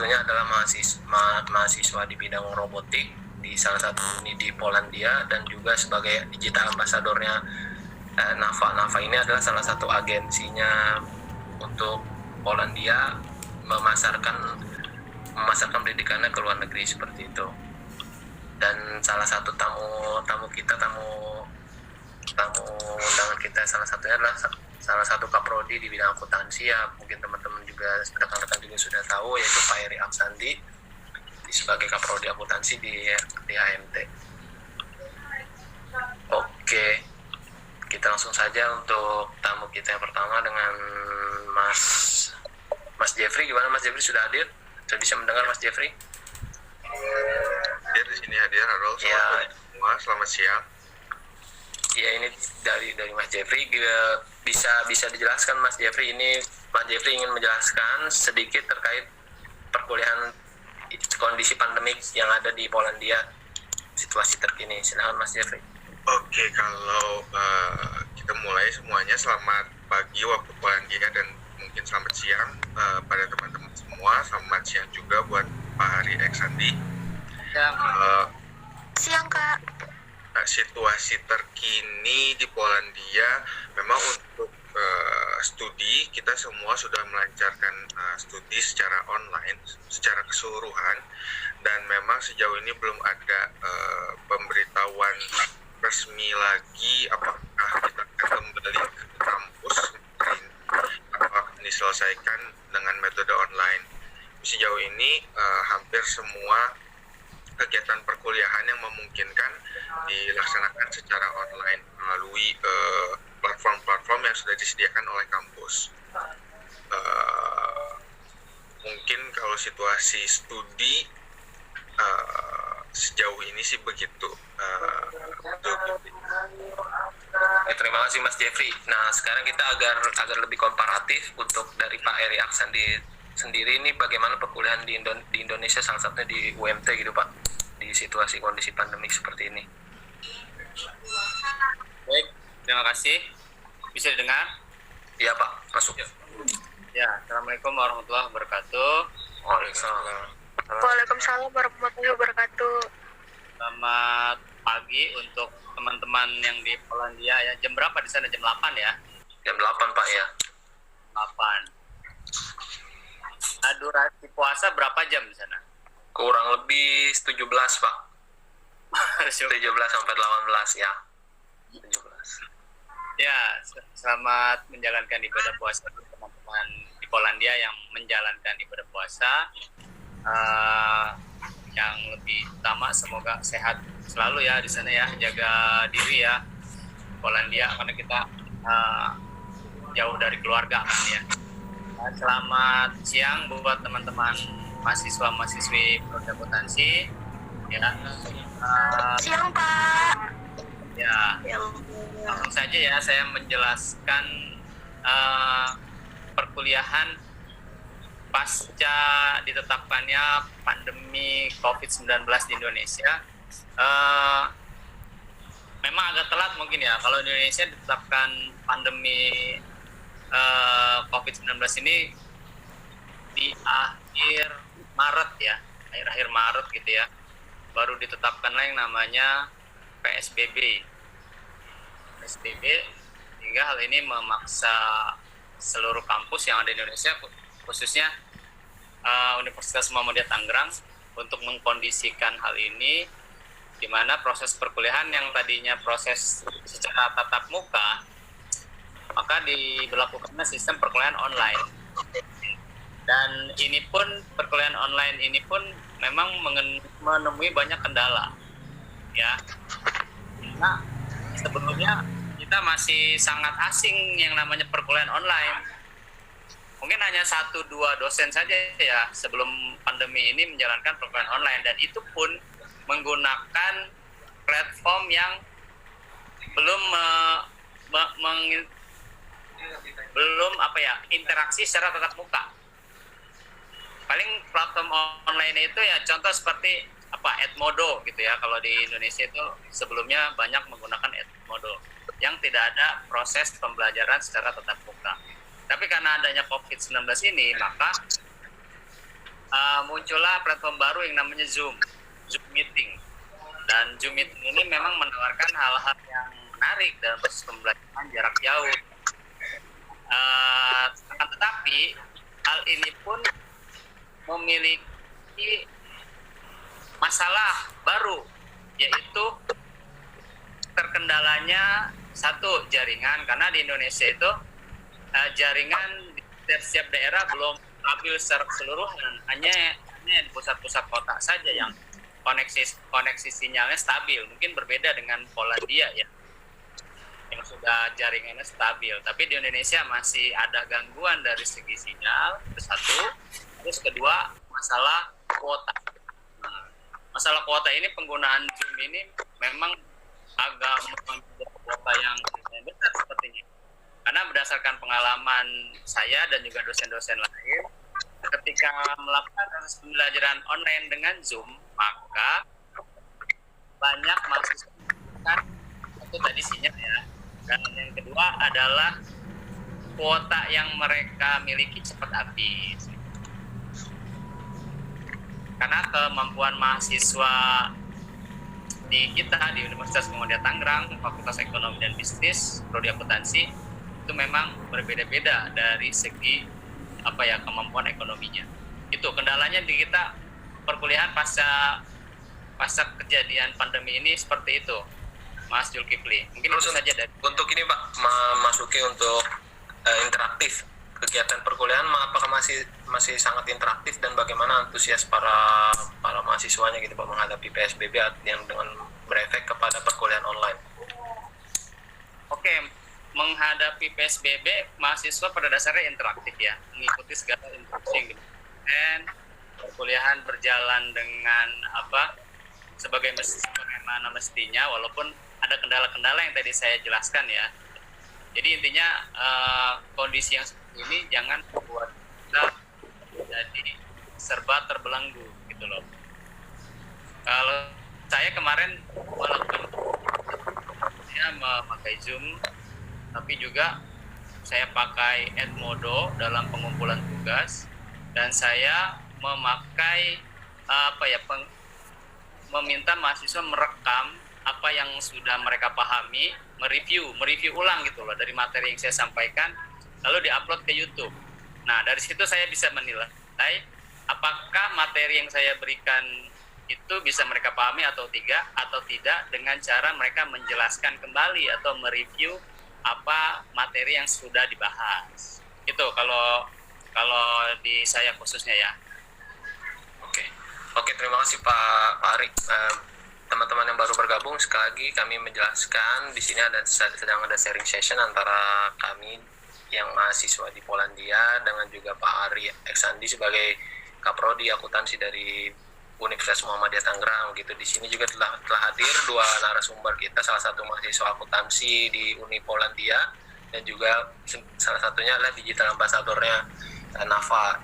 satunya adalah mahasiswa di bidang robotik di salah satu uni di Polandia, dan juga sebagai digital ambassadornya NAFA. NAFA ini adalah salah satu agensinya untuk Polandia memasarkan pendidikannya ke luar negeri seperti itu. Dan salah satu tamu undangan kita salah satunya adalah salah satu kaprodi di bidang akuntansi, ya mungkin teman-teman juga rekan-rekan juga sudah tahu, yaitu Pak Eri Aksandi sebagai kaprodi akuntansi di AMT. Oke, kita langsung saja untuk tamu kita yang pertama dengan Mas Jeffrey. Gimana Mas Jeffrey, sudah hadir? Sudah bisa mendengar Mas Jeffrey? Hadir di sini, hadir. Halo, selamat semua, selamat siang. Ya, ini dari Mas Jeffrey. Bisa dijelaskan Mas Jeffrey, ini Mas Jeffrey ingin menjelaskan sedikit terkait perkuliahan kondisi pandemik yang ada di Polandia, situasi terkini. Silakan Mas Jeffrey. Oke, kalau kita mulai semuanya, selamat pagi waktu Polandia dan mungkin selamat siang pada teman-teman semua. Selamat siang juga buat Pak Eri Aksandi. Siang Kak. Situasi terkini di Polandia memang untuk studi kita semua sudah melancarkan studi secara online secara keseluruhan, dan memang sejauh ini belum ada pemberitahuan resmi lagi apakah kita akan kembali ke kampus apakah diselesaikan dengan metode online. Sejauh ini hampir semua kegiatan perkuliahan yang memungkinkan dilaksanakan secara online melalui platform-platform yang sudah disediakan oleh kampus. Mungkin kalau situasi studi sejauh ini sih begitu. Terima kasih Mas Jeffrey. Nah, sekarang kita agar lebih komparatif untuk dari Pak Eri Aksandi sendiri, ini bagaimana perkuliahan di Indonesia, salah satunya di UMT gitu Pak, di situasi kondisi pandemik seperti ini. Baik, terima kasih. Bisa didengar? Iya Pak, masuk. Ya, Assalamualaikum warahmatullahi wabarakatuh. Waalaikumsalam warahmatullahi wabarakatuh. Selamat pagi untuk teman-teman yang di Polandia ya. Jam berapa di sana? Jam 8 ya? Jam 8 Pak ya. 8. Durasi puasa berapa jam di sana? Kurang lebih 17 Pak. 17 sampai 18 ya. 17. Ya, selamat menjalankan ibadah puasa untuk teman-teman di Polandia yang menjalankan ibadah puasa. Yang lebih utama semoga sehat selalu ya di sana ya, jaga diri ya Polandia, karena kita jauh dari keluarga kan ya. Selamat siang buat teman-teman mahasiswa-mahasiswi prodi akuntansi ya. Siang Pak. Ya, langsung saja ya saya menjelaskan perkuliahan pasca ditetapkannya pandemi COVID-19 di Indonesia. Memang agak telat mungkin ya, kalau di Indonesia ditetapkan pandemi COVID-19 ini di akhir Maret ya, akhir Maret gitu ya, baru ditetapkanlah yang namanya PSBB, hingga hal ini memaksa seluruh kampus yang ada di Indonesia, khususnya Universitas Muhammadiyah Tangerang, untuk mengkondisikan hal ini, di mana proses perkuliahan yang tadinya proses secara tatap muka, maka diberlakukannya sistem perkuliahan online. Dan ini pun, perkuliahan online ini pun memang menemui banyak kendala ya. Nah, sebelumnya kita masih sangat asing yang namanya perkuliahan online. Mungkin hanya 1-2 dosen saja ya sebelum pandemi ini menjalankan perkuliahan online, dan itu pun menggunakan platform yang belum interaksi secara tatap muka. Paling platform online itu ya contoh seperti Edmodo gitu ya. Kalau di Indonesia itu sebelumnya banyak menggunakan Edmodo yang tidak ada proses pembelajaran secara tatap muka. Tapi karena adanya COVID-19 ini, maka muncullah platform baru yang namanya Zoom Meeting. Dan Zoom Meeting ini memang menawarkan hal-hal yang menarik dalam proses pembelajaran jarak jauh. Akan tetapi hal ini pun memiliki masalah baru, yaitu terkendalanya satu, jaringan, karena di Indonesia itu jaringan di setiap daerah belum stabil secara keseluruhan, hanya di pusat-pusat kota saja yang koneksi sinyalnya stabil. Mungkin berbeda dengan Polandia ya, yang sudah jaringannya stabil. Tapi di Indonesia masih ada gangguan dari segi sinyal, itu satu. Terus kedua, masalah kuota. Masalah kuota ini, penggunaan Zoom ini memang agak mengambil kuota yang besar sepertinya. Karena berdasarkan pengalaman saya dan juga dosen-dosen lain, ketika melakukan proses pembelajaran online dengan Zoom, maka banyak mahasiswa kan itu tadi sinyal ya. Dan yang kedua adalah kuota yang mereka miliki cepat habis. Karena kemampuan mahasiswa di Universitas Muhammadiyah Tangerang, Fakultas Ekonomi dan Bisnis, Prodi Akuntansi, itu memang berbeda-beda dari segi kemampuan ekonominya. Itu kendalanya di kita perkuliahan pasca kejadian pandemi ini seperti itu, Mas Zulkifli. Mungkin terus itu saja dari untuk ini Pak, memasuki untuk interaktif kegiatan perkuliahan, apakah masih sangat interaktif, dan bagaimana antusias para mahasiswanya gitu Pak menghadapi PSBB yang dengan berefek kepada perkuliahan online? Oke, menghadapi PSBB, mahasiswa pada dasarnya interaktif ya, mengikuti segala instruksi yang diberikan, perkuliahan berjalan dengan sebagaimana mestinya, walaupun ada kendala-kendala yang tadi saya jelaskan ya. Jadi intinya kondisi yang seperti ini jangan membuat kita jadi serba terbelenggu gitu loh. Kalau saya kemarin walaupun saya memakai Zoom, tapi juga saya pakai Edmodo dalam pengumpulan tugas, dan saya memakai meminta mahasiswa merekam apa yang sudah mereka pahami, mereview ulang gitu loh dari materi yang saya sampaikan, lalu diupload ke YouTube. Nah, dari situ saya bisa menilai apakah materi yang saya berikan itu bisa mereka pahami atau tidak dengan cara mereka menjelaskan kembali atau mereview apa materi yang sudah dibahas. Itu kalau di saya khususnya ya. Oke, terima kasih Pak Ari. Teman-teman yang baru bergabung, sekali lagi kami menjelaskan di sini sedang ada sharing session antara kami yang mahasiswa di Polandia dengan juga Pak Ari Eksandi sebagai Kaprodi Akuntansi dari Universitas Muhammadiyah Tangerang gitu. Di sini juga telah hadir dua narasumber kita, salah satu mahasiswa akuntansi di Uni Polandia dan juga salah satunya adalah digital ambassadornya Nafa.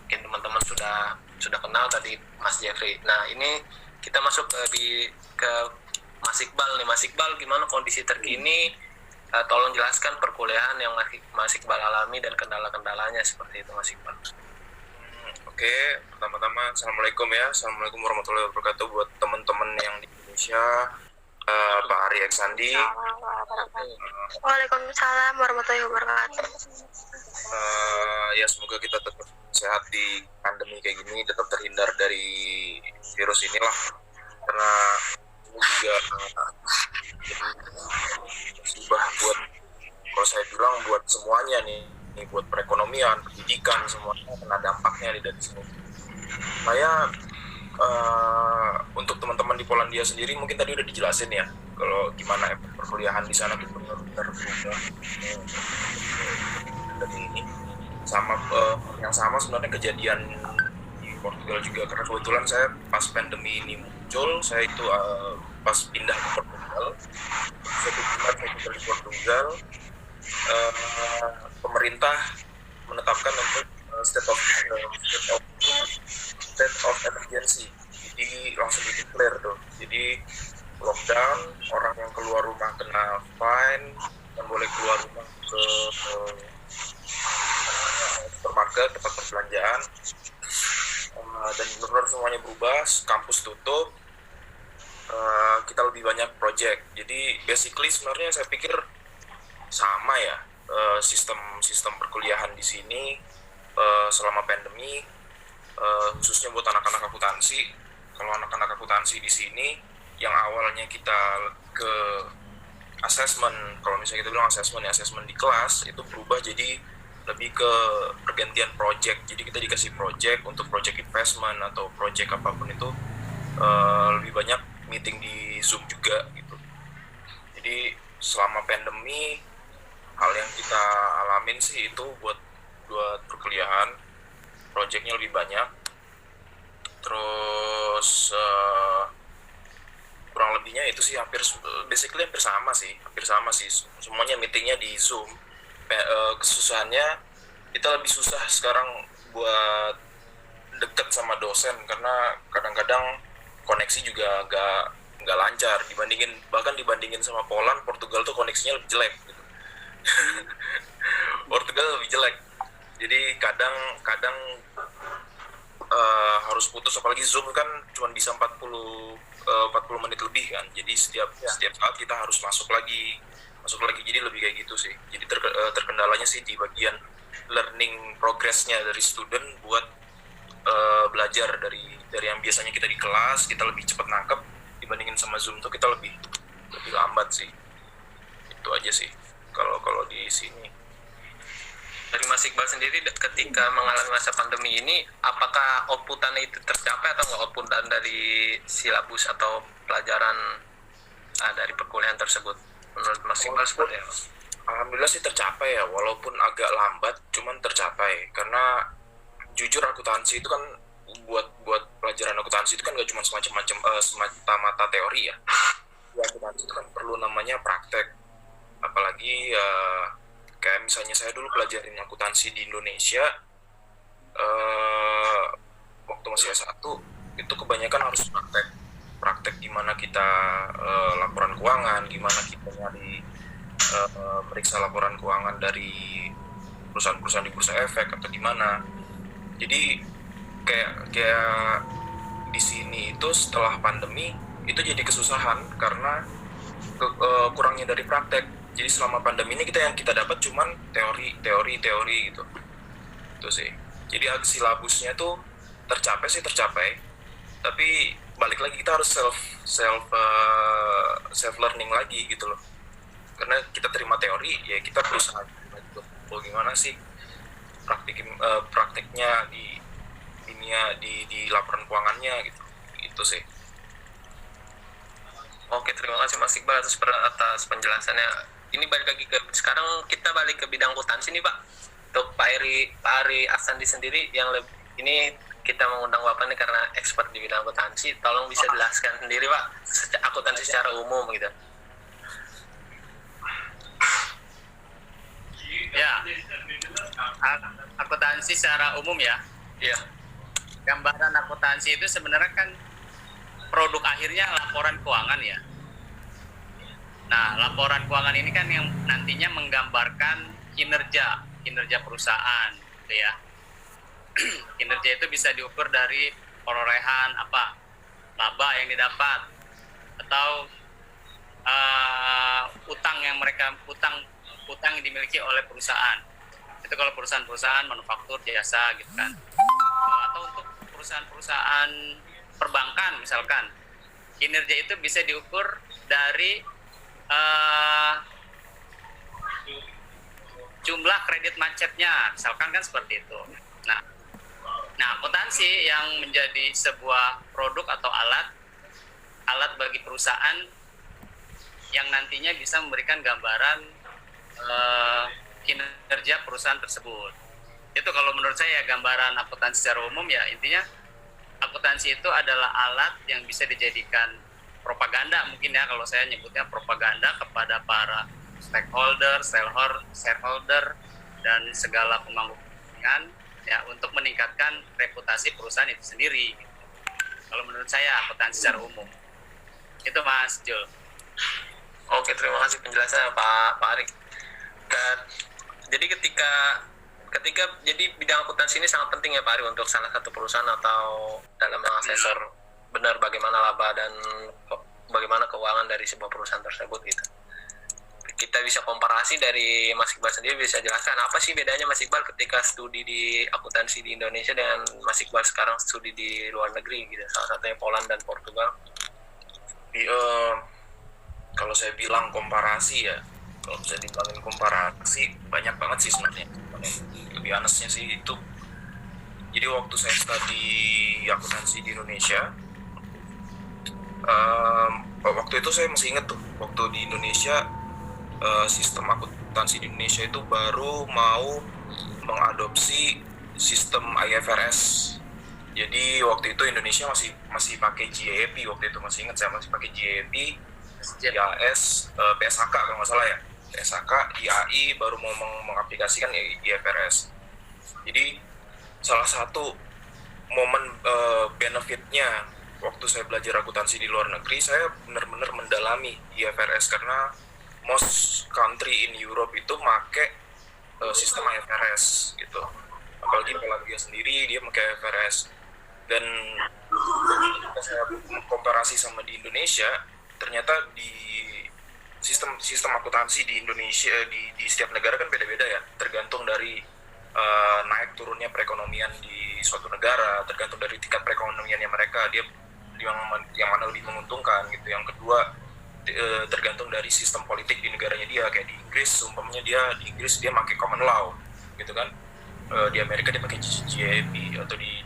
Mungkin teman-teman sudah kenal tadi Mas Jeffrey. Nah, ini kita masuk ke Mas Iqbal nih. Mas Iqbal, gimana kondisi terkini? Tolong jelaskan perkuliahan yang Mas Iqbal alami dan kendala-kendalanya seperti itu, Mas Iqbal. Oke, pertama-tama Assalamualaikum ya. Assalamualaikum warahmatullahi wabarakatuh buat teman-teman yang di Indonesia. Pak Ari Eksandi. Waalaikumsalam warahmatullahi wabarakatuh. Ya semoga kita tetap sehat di pandemi kayak gini, tetap terhindar dari virus inilah, karena ini juga musibah buat, kalau saya bilang buat semuanya nih buat perekonomian, pendidikan, semuanya kena dampaknya dari sini. Saya untuk teman-teman di Polandia sendiri mungkin tadi udah dijelasin ya kalau gimana perkuliahan di sana tuh benar-benar berubah dari ini yang sama sebenarnya kejadian di Portugal juga, karena kebetulan saya pas pandemi ini muncul, saya itu pas pindah ke Portugal, saya tinggal di Portugal, pemerintah menetapkan untuk state of emergency, jadi langsung di-declare tuh, jadi lockdown, orang yang keluar rumah kena fine, dan boleh keluar rumah ke supermarket, tempat perbelanjaan, dan benar-benar semuanya berubah, kampus tutup, kita lebih banyak project. Jadi basically sebenarnya saya pikir sama ya, sistem perkuliahan di sini selama pandemi, khususnya buat anak-anak akuntansi. Kalau anak-anak akuntansi di sini yang awalnya kita ke assessment, kalau misalnya kita bilang assessment ya, assessment di kelas, itu berubah jadi lebih ke pergantian project. Jadi kita dikasih project untuk project investment atau project apapun itu, lebih banyak meeting di Zoom juga gitu. Jadi selama pandemi, hal yang kita alamin sih itu buat perkuliahan, projectnya lebih banyak. Terus kurang lebihnya itu sih basically hampir sama sih. Semuanya meetingnya di Zoom. Kesusahannya kita lebih susah sekarang buat deket sama dosen karena kadang-kadang koneksi juga nggak lancar dibandingin sama Poland. Portugal tuh koneksinya lebih jelek gitu. Portugal lebih jelek, jadi kadang harus putus, apalagi Zoom kan cuma bisa 40 menit lebih kan, jadi setiap saat kita harus masuk lagi, jadi lebih kayak gitu sih. Jadi terkendalanya sih di bagian learning progress-nya dari student buat belajar dari yang biasanya kita di kelas kita lebih cepat nangkep, dibandingin sama Zoom tuh kita lebih lambat sih. Itu aja sih kalau di sini. Dari Mas Iqbal sendiri ketika mengalami masa pandemi ini, apakah outputannya itu tercapai atau nggak outputan dari silabus atau pelajaran dari perkuliahan tersebut? Menurut Mas Iqbal seperti apa? Alhamdulillah sih tercapai ya, walaupun agak lambat, cuman tercapai. Karena jujur akuntansi itu kan buat pelajaran akuntansi itu kan nggak cuma semata-mata teori ya. Akuntansi itu kan perlu namanya praktek. Apalagi kayak misalnya saya dulu pelajarin akuntansi di Indonesia, waktu masih S1 itu kebanyakan harus praktek gimana kita laporan keuangan, gimana kita nyari meriksa laporan keuangan dari perusahaan-perusahaan di bursa efek atau gimana. Jadi kayak di sini itu setelah pandemi itu jadi kesusahan karena kurangnya dari praktek. Jadi selama pandemi ini yang kita dapat cuman teori gitu. Itu sih. Jadi silabusnya tuh tercapai. Tapi balik lagi kita harus self learning lagi gitu loh. Karena kita terima teori, ya kita berusaha bagaimana sih praktiknya di laporan keuangannya gitu. Itu sih. Oke, terima kasih Mas Iqbal atas penjelasannya. Ini sekarang kita balik ke bidang akuntansi nih Pak. Untuk Pak Ari Aksandi sendiri ini kita mengundang Bapak nih karena expert di bidang akuntansi. Tolong bisa jelaskan sendiri Pak, akuntansi secara umum gitu. Ya, akuntansi secara umum ya. Iya. Gambaran akuntansi itu sebenarnya kan produk akhirnya laporan keuangan ya. Nah, laporan keuangan ini kan yang nantinya menggambarkan kinerja perusahaan, gitu ya. Kinerja itu bisa diukur dari perolehan laba yang didapat atau utang yang dimiliki oleh perusahaan. Itu kalau perusahaan manufaktur, jasa gitu kan. Atau untuk perusahaan perbankan misalkan, kinerja itu bisa diukur dari jumlah kredit macetnya, misalkan kan seperti itu. Nah, akuntansi yang menjadi sebuah produk atau alat bagi perusahaan yang nantinya bisa memberikan gambaran kinerja perusahaan tersebut. Itu kalau menurut saya gambaran akuntansi secara umum ya, intinya akuntansi itu adalah alat yang bisa dijadikan propaganda, mungkin ya kalau saya nyebutnya propaganda kepada para stakeholder, shareholder dan segala pemangku kepentingan ya, untuk meningkatkan reputasi perusahaan itu sendiri. Kalau menurut saya akuntansi secara umum. Itu Mas Jul. Oke, terima kasih penjelasannya Pak Arik. Jadi ketika ketika jadi bidang akuntansi ini sangat penting ya Pak Ari untuk salah satu perusahaan atau dalam mengasesor benar bagaimana laba dan bagaimana keuangan dari sebuah perusahaan tersebut gitu. Kita bisa komparasi dari Mas Iqbal sendiri, bisa jelaskan apa sih bedanya Mas Iqbal ketika studi di akuntansi di Indonesia dengan Mas Iqbal sekarang studi di luar negeri gitu, salah satunya Poland dan Portugal. Kalau saya bilang komparasi ya, kalau bisa dibilangin komparasi banyak banget sih sebenarnya. Lebih honestnya sih itu, jadi waktu saya studi akuntansi di Indonesia, waktu itu saya masih ingat tuh, waktu di Indonesia sistem akuntansi di Indonesia itu baru mau mengadopsi sistem IFRS. Jadi waktu itu Indonesia masih pakai GAAP, waktu itu masih ingat saya masih pakai GAAP, IAS, PSAK kalau nggak salah ya, PSAK, IAI baru mau mengaplikasikan IFRS. Jadi salah satu momen benefitnya waktu saya belajar akuntansi di luar negeri, saya benar-benar mendalami IFRS karena most country in Europe itu make sistem IFRS gitu. Apalagi Polandia sendiri dia pakai IFRS. Dan ketika saya komparasi sama di Indonesia, ternyata di sistem akuntansi di Indonesia di setiap negara kan beda-beda ya, tergantung dari naik turunnya perekonomian di suatu negara, tergantung dari tingkat perekonomiannya mereka, dia yang mana lebih menguntungkan gitu. Yang kedua tergantung dari sistem politik di negaranya dia, kayak di Inggris umpamanya di Inggris dia pakai common law gitu kan, di Amerika dia pakai GAAP, atau di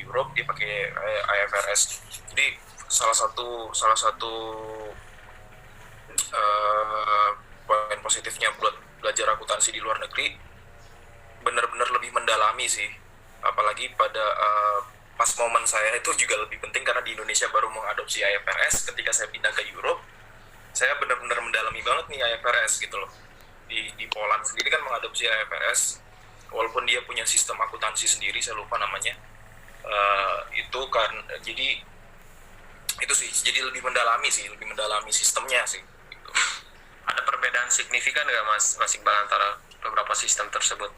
Europe dia pakai IFRS. Jadi salah satu poin positifnya buat belajar akuntansi di luar negeri, benar-benar lebih mendalami sih, apalagi pada pas momen saya itu juga lebih penting karena di Indonesia baru mengadopsi IFRS. Ketika saya pindah ke Europe, saya benar-benar mendalami banget nih IFRS gitu loh. Di Poland sendiri kan mengadopsi IFRS, walaupun dia punya sistem akuntansi sendiri, saya lupa namanya. Itu kan jadi itu sih, jadi lebih mendalami sistemnya sih. Gitu. Ada perbedaan signifikan nggak Mas Iqbal antara beberapa sistem tersebut?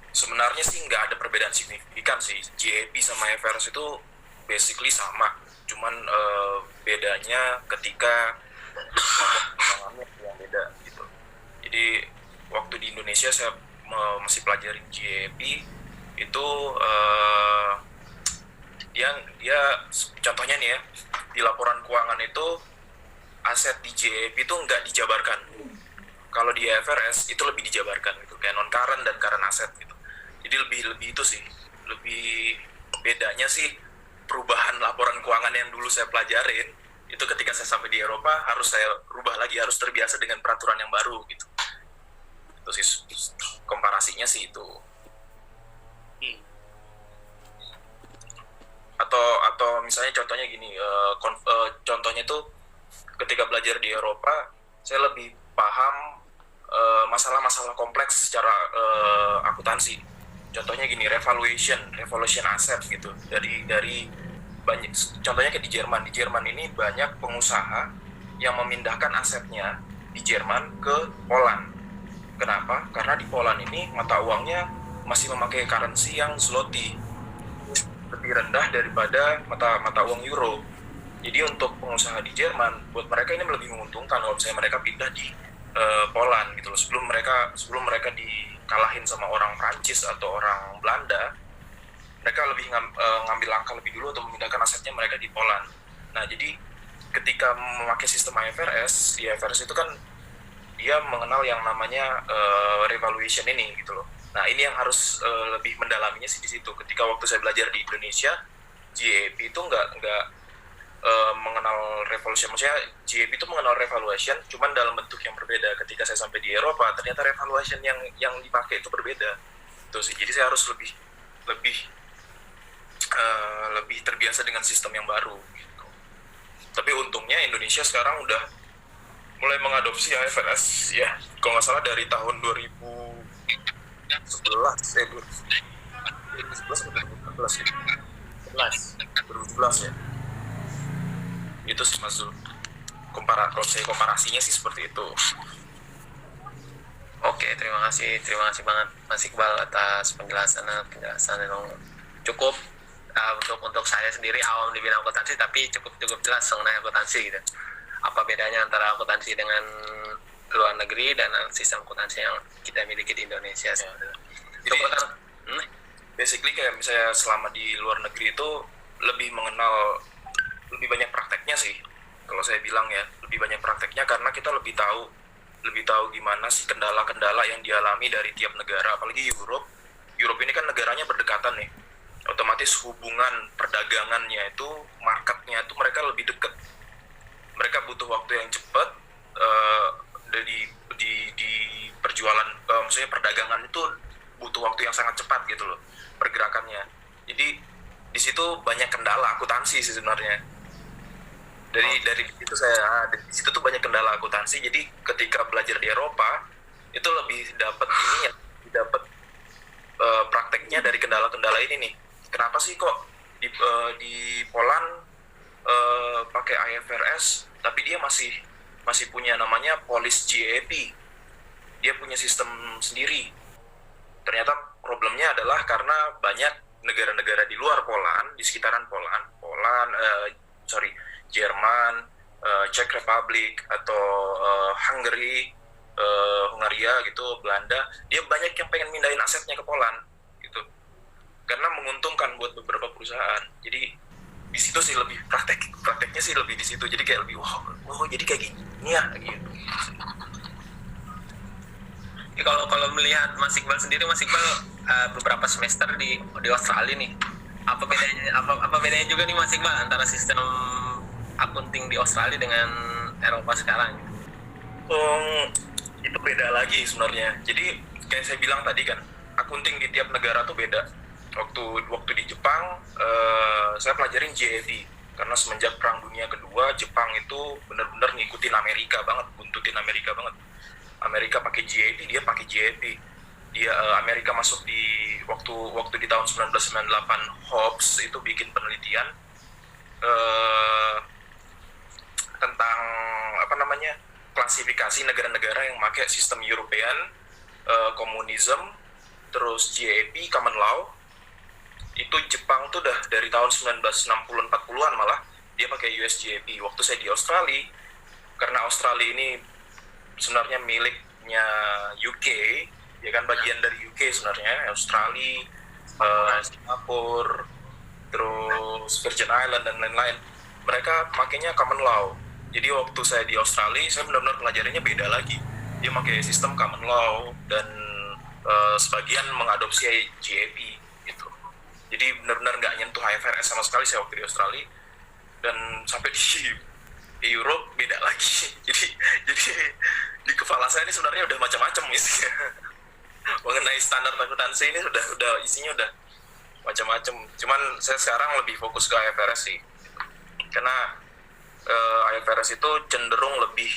Sebenarnya sih nggak ada perbedaan signifikan sih. GAAP sama IFRS itu basically sama, cuman bedanya ketika penanganannya yang beda gitu. Jadi waktu di Indonesia saya masih pelajarin GAAP itu dia contohnya nih ya, di laporan keuangan itu aset di GAAP itu nggak dijabarkan. Kalau di IFRS itu lebih dijabarkan gitu, kayak non current dan current asset gitu. Jadi lebih itu sih, lebih bedanya sih perubahan laporan keuangan yang dulu saya pelajarin itu ketika saya sampai di Eropa harus saya rubah lagi, harus terbiasa dengan peraturan yang baru gitu. Itu sih komparasinya sih itu. Atau misalnya contohnya gini, contohnya tuh ketika belajar di Eropa saya lebih paham masalah-masalah kompleks secara akuntansi. Contohnya gini, revaluation aset gitu. Dari banyak, contohnya kayak di Jerman ini banyak pengusaha yang memindahkan asetnya di Jerman ke Poland. Kenapa? Karena di Poland ini mata uangnya masih memakai currency yang zloty, lebih rendah daripada mata uang euro. Jadi untuk pengusaha di Jerman, buat mereka ini lebih menguntungkan kalau misalnya mereka pindah di Poland gitu loh. Sebelum mereka dikalahin sama orang Prancis atau orang Belanda, mereka lebih ngambil langkah lebih dulu untuk memindahkan asetnya mereka di Poland. Nah, jadi ketika memakai sistem IFRS itu kan dia mengenal yang namanya revaluation ini gitu loh. Nah, ini yang harus lebih mendalaminya sih di situ. Ketika waktu saya belajar di Indonesia, GAAP itu nggak mengenal revaluation. Maksudnya GAAP itu mengenal revaluation, cuman dalam bentuk yang berbeda. Ketika saya sampai di Eropa, ternyata revaluation yang dipakai itu berbeda. Itu sih. Jadi saya harus lebih terbiasa dengan sistem yang baru. Gitu. Tapi untungnya Indonesia sekarang udah mulai mengadopsi IFRS ya. Kalau nggak salah dari tahun 2011 ya. Itu sih Mas Zul. Kalau saya komparasinya sih seperti itu. Oke, terima kasih banget Mas Iqbal atas penjelasan yang cukup untuk saya sendiri awam di bidang akuntansi, tapi cukup jelas mengenai akuntansi gitu. Apa bedanya antara akuntansi dengan luar negeri dan sistem akuntansi yang kita miliki di Indonesia. Jadi basically kayak misalnya selama di luar negeri itu lebih mengenal, lebih banyak prakteknya sih. Kalau saya bilang ya, lebih banyak prakteknya karena kita lebih tahu gimana sih kendala-kendala yang dialami dari tiap negara, apalagi Europe ini kan negaranya berdekatan nih, otomatis hubungan perdagangannya itu, marketnya itu mereka lebih dekat, mereka butuh waktu yang cepat di perjualan, maksudnya perdagangan itu butuh waktu yang sangat cepat gitu loh pergerakannya. Jadi di situ banyak kendala akuntansi sih sebenarnya. Dari itu di situ tuh banyak kendala akuntansi. Jadi ketika belajar di Eropa itu lebih dapat prakteknya dari kendala-kendala ini nih. Kenapa sih kok di Poland pakai IFRS tapi dia masih punya namanya Polish GAAP, dia punya sistem sendiri. Ternyata problemnya adalah karena banyak negara-negara di luar Poland, di sekitaran Jerman, Czech Republic atau Hungary, Hungaria gitu, Belanda, dia banyak yang pengen mindahin asetnya ke Poland gitu, karena menguntungkan buat beberapa perusahaan. Jadi di situ sih lebih prakteknya sih lebih di situ. Jadi kayak lebih jadi kayak gini ya gitu. Ya, kalau melihat Mas Iqbal sendiri, Mas Iqbal beberapa semester di Australia nih, apa bedanya juga nih Mas Iqbal antara sistem akunting di Australia dengan Eropa sekarang? Itu beda lagi sebenarnya. Jadi kayak saya bilang tadi kan, akunting di tiap negara tuh beda. Waktu di Jepang saya pelajarin GAAP karena semenjak Perang Dunia Kedua Jepang itu benar-benar ngikutin Amerika banget, buntutin Amerika banget. Amerika pakai GAAP, dia pakai GAAP. Amerika masuk di waktu di tahun 1998, Hobbes itu bikin penelitian tentang klasifikasi negara-negara yang pakai sistem European, komunisme, terus GAAP, common law. Itu Jepang tuh udah dari tahun 1960-40-an malah dia pakai US GAAP. Waktu saya di Australia, karena Australia ini sebenarnya miliknya UK, ya kan, bagian dari UK sebenarnya, Australia, Singapura, terus Virgin Island dan lain-lain. Mereka makainya common law. Jadi waktu saya di Australia, saya benar-benar pelajarinya beda lagi. Dia pakai sistem common law dan sebagian mengadopsi GAAP gitu. Jadi benar-benar nggak nyentuh IFRS sama sekali saya waktu di Australia. Dan sampai di Europe beda lagi. Jadi di kepala saya ini sebenarnya udah macam-macam isinya. Mengenai standar akuntansi ini udah isinya udah macam-macam. Cuman saya sekarang lebih fokus ke IFRS sih. Karena IFRS itu cenderung lebih,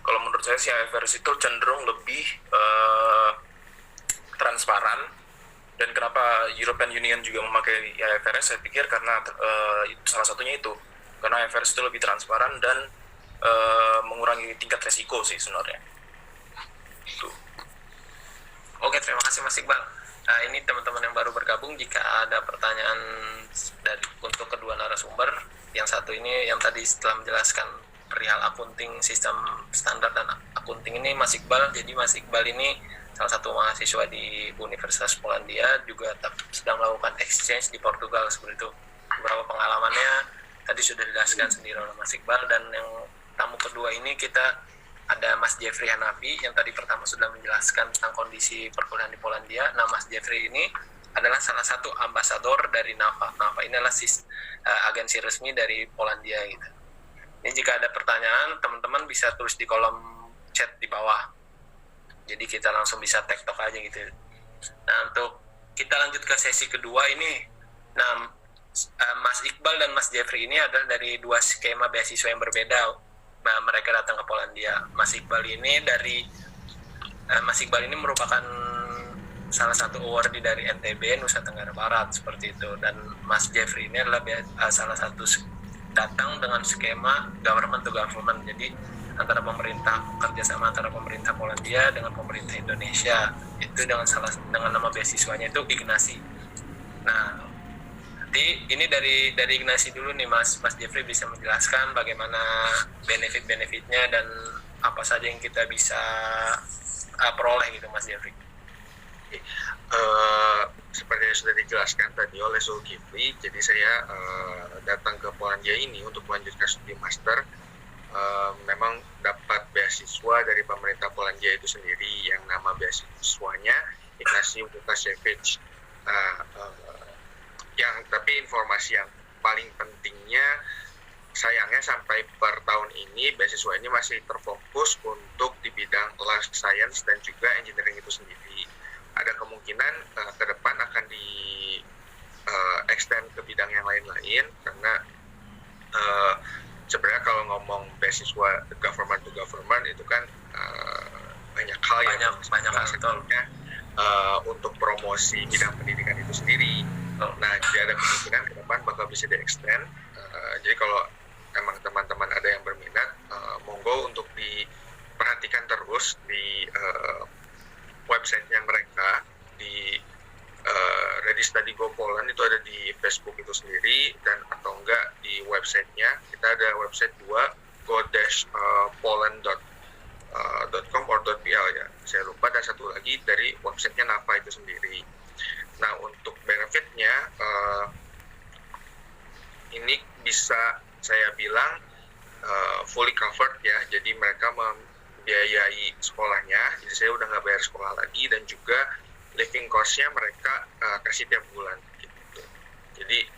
kalau menurut saya sih IFRS itu cenderung lebih transparan. Dan kenapa European Union juga memakai IFRS, saya pikir karena salah satunya itu, karena IFRS itu lebih transparan dan mengurangi tingkat resiko sih sebenarnya. Itu. Oke, terima kasih Mas Iqbal. Nah, ini teman-teman yang baru bergabung, jika ada pertanyaan untuk kedua narasumber, yang satu ini yang tadi setelah menjelaskan perihal akunting, sistem standar dan akunting ini Mas Iqbal. Jadi Mas Iqbal ini salah satu mahasiswa di Universitas Polandia, juga sedang melakukan exchange di Portugal seperti itu. Beberapa pengalamannya tadi sudah dijelaskan sendiri oleh Mas Iqbal. Dan yang tamu kedua ini kita ada Mas Jeffrey Hanafi yang tadi pertama sudah menjelaskan tentang kondisi perkuliahan di Polandia. Nah, Mas Jeffrey ini adalah salah satu ambasador dari NAFA. NAFA ini adalah agensi resmi dari Polandia gitu. Ini jika ada pertanyaan, teman-teman bisa tulis di kolom chat di bawah. Jadi kita langsung bisa tektok aja gitu. Nah, untuk kita lanjut ke sesi kedua ini. Nah, Mas Iqbal dan Mas Jeffrey ini adalah dari dua skema beasiswa yang berbeda. Nah, mereka datang ke Polandia. Mas Iqbal ini merupakan salah satu awardee dari NTB, Nusa Tenggara Barat seperti itu. Dan Mas Jeffrey ini adalah salah satu datang dengan skema government to government. Jadi kerjasama antara pemerintah Polandia dengan pemerintah Indonesia, itu dengan nama beasiswanya itu Ignasi. Nah, nanti ini dari Ignasi dulu nih Mas Jeffrey bisa menjelaskan bagaimana benefit-benefitnya dan apa saja yang kita bisa peroleh gitu Mas Jeffrey. Seperti yang sudah dijelaskan tadi oleh Zulkifli, jadi saya datang ke Polandia ini untuk melanjutkan studi master. Memang dapat beasiswa dari pemerintah Polandia itu sendiri, yang nama beasiswanya Ignacy Łukasiewicz. Tapi informasi yang paling pentingnya, sayangnya sampai per tahun ini beasiswa ini masih terfokus untuk di bidang life science dan juga engineering itu sendiri. Ada kemungkinan ke depan akan di extend ke bidang yang lain-lain, karena sebenarnya kalau ngomong beasiswa government to government itu kan banyak hal yang banyak sektornya untuk promosi bidang pendidikan itu sendiri. Nah, jadi ada kemungkinan ke depan bakal bisa di-extend. Jadi kalau emang teman-teman ada yang berminat, monggo untuk diperhatikan terus di website-nya mereka, di Ready Study Go Poland itu ada di Facebook itu sendiri, dan atau enggak di website-nya. Kita ada website 2, go-poland.com or .pl ya, saya lupa, dan satu lagi dari website-nya NAFA itu sendiri. Nah, untuk benefit-nya ini bisa saya bilang fully covered ya, jadi mereka membiayai sekolahnya, jadi saya udah nggak bayar sekolah lagi, dan juga living cost-nya mereka kasih tiap bulan gitu. Jadi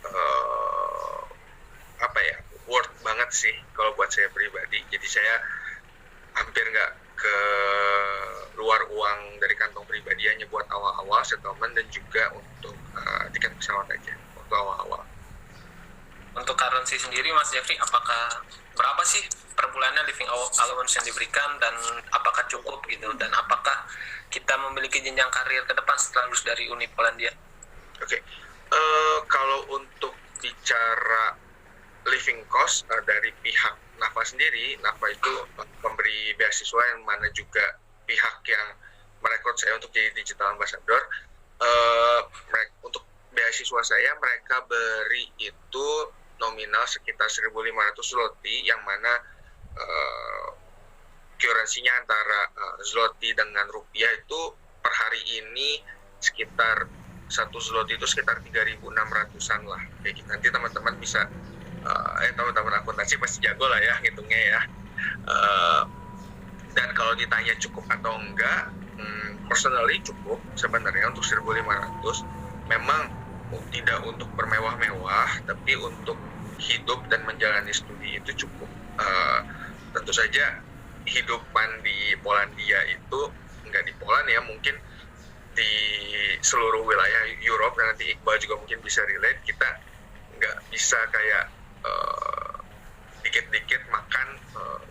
worth banget sih kalau buat saya pribadi. Jadi saya hampir nggak ke luar uang dari kantong pribadi, hanya buat awal-awal settlement dan juga untuk tiket pesawat aja untuk awal-awal. Untuk currency sendiri Mas Jeffrey, apakah berapa sih per bulannya living allowance yang diberikan, dan apakah cukup gitu, dan apakah kita memiliki jenjang karir ke depan setelah lulus dari Uni Polandia? Oke. Kalau untuk bicara living cost dari pihak NAFA sendiri, NAFA itu pemberi beasiswa yang mana juga pihak yang merekrut saya untuk jadi digital ambassador. Untuk beasiswa saya mereka beri itu nominal sekitar 1.500 zloty, yang mana currency-nya antara zloty dengan rupiah itu per hari ini sekitar 1 zloty itu sekitar 3.600-an lah. Kayak gitu. Nanti teman-teman bisa teman-teman akuntansi pasti jago lah ya ngitungnya ya. Dan kalau ditanya cukup atau enggak, personally cukup sebenarnya untuk 1.500. Memang tidak untuk bermewah-mewah, tapi untuk hidup dan menjalani studi itu cukup. Tentu saja hidupan di Polandia itu enggak di Poland ya, mungkin di seluruh wilayah Europe, dan nanti Iqbal juga mungkin bisa relate, kita nggak bisa kayak dikit-dikit makan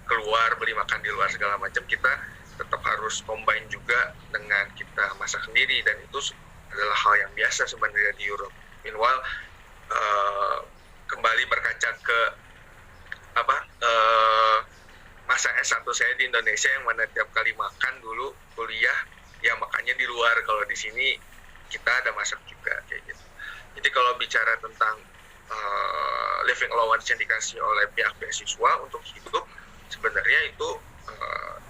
keluar, beli makan di luar segala macam. Kita tetap harus combine juga dengan kita masak sendiri, dan itu adalah hal yang biasa sebenarnya di Europe. Meanwhile, kembali berkaca ke masa S1 saya di Indonesia, yang mana tiap kali makan dulu kuliah ya makannya di luar. Kalau di sini kita ada masak juga kayak gitu. Jadi kalau bicara tentang living allowance yang dikasih oleh pihak beasiswa untuk hidup, sebenarnya itu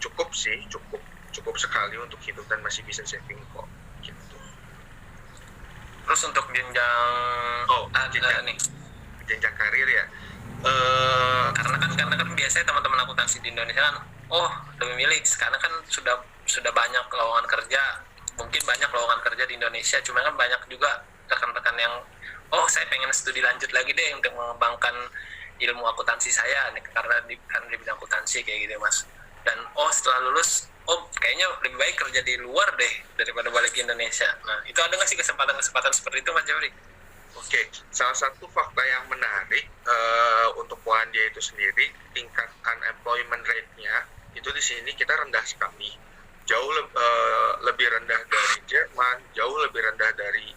cukup sih, cukup sekali untuk hidup dan masih bisa saving kok gitu. Terus untuk jenjang karir ya, karena kan biasanya teman-teman akuntansi di Indonesia kan lebih milih, karena kan sudah banyak lowongan kerja, mungkin banyak lowongan kerja di Indonesia, cuma kan banyak juga rekan-rekan yang saya pengen studi lanjut lagi deh untuk mengembangkan ilmu akuntansi saya nih, karena di bidang akuntansi kayak gitu Mas. Dan setelah lulus kayaknya lebih baik kerja di luar deh daripada balik ke Indonesia. Nah, itu ada nggak sih kesempatan seperti itu Mas Jeffrey? Oke, salah satu fakta yang menarik untuk Polandia itu sendiri, tingkat unemployment rate-nya itu di sini kita rendah sekali, jauh lebih rendah dari Jerman, jauh lebih rendah dari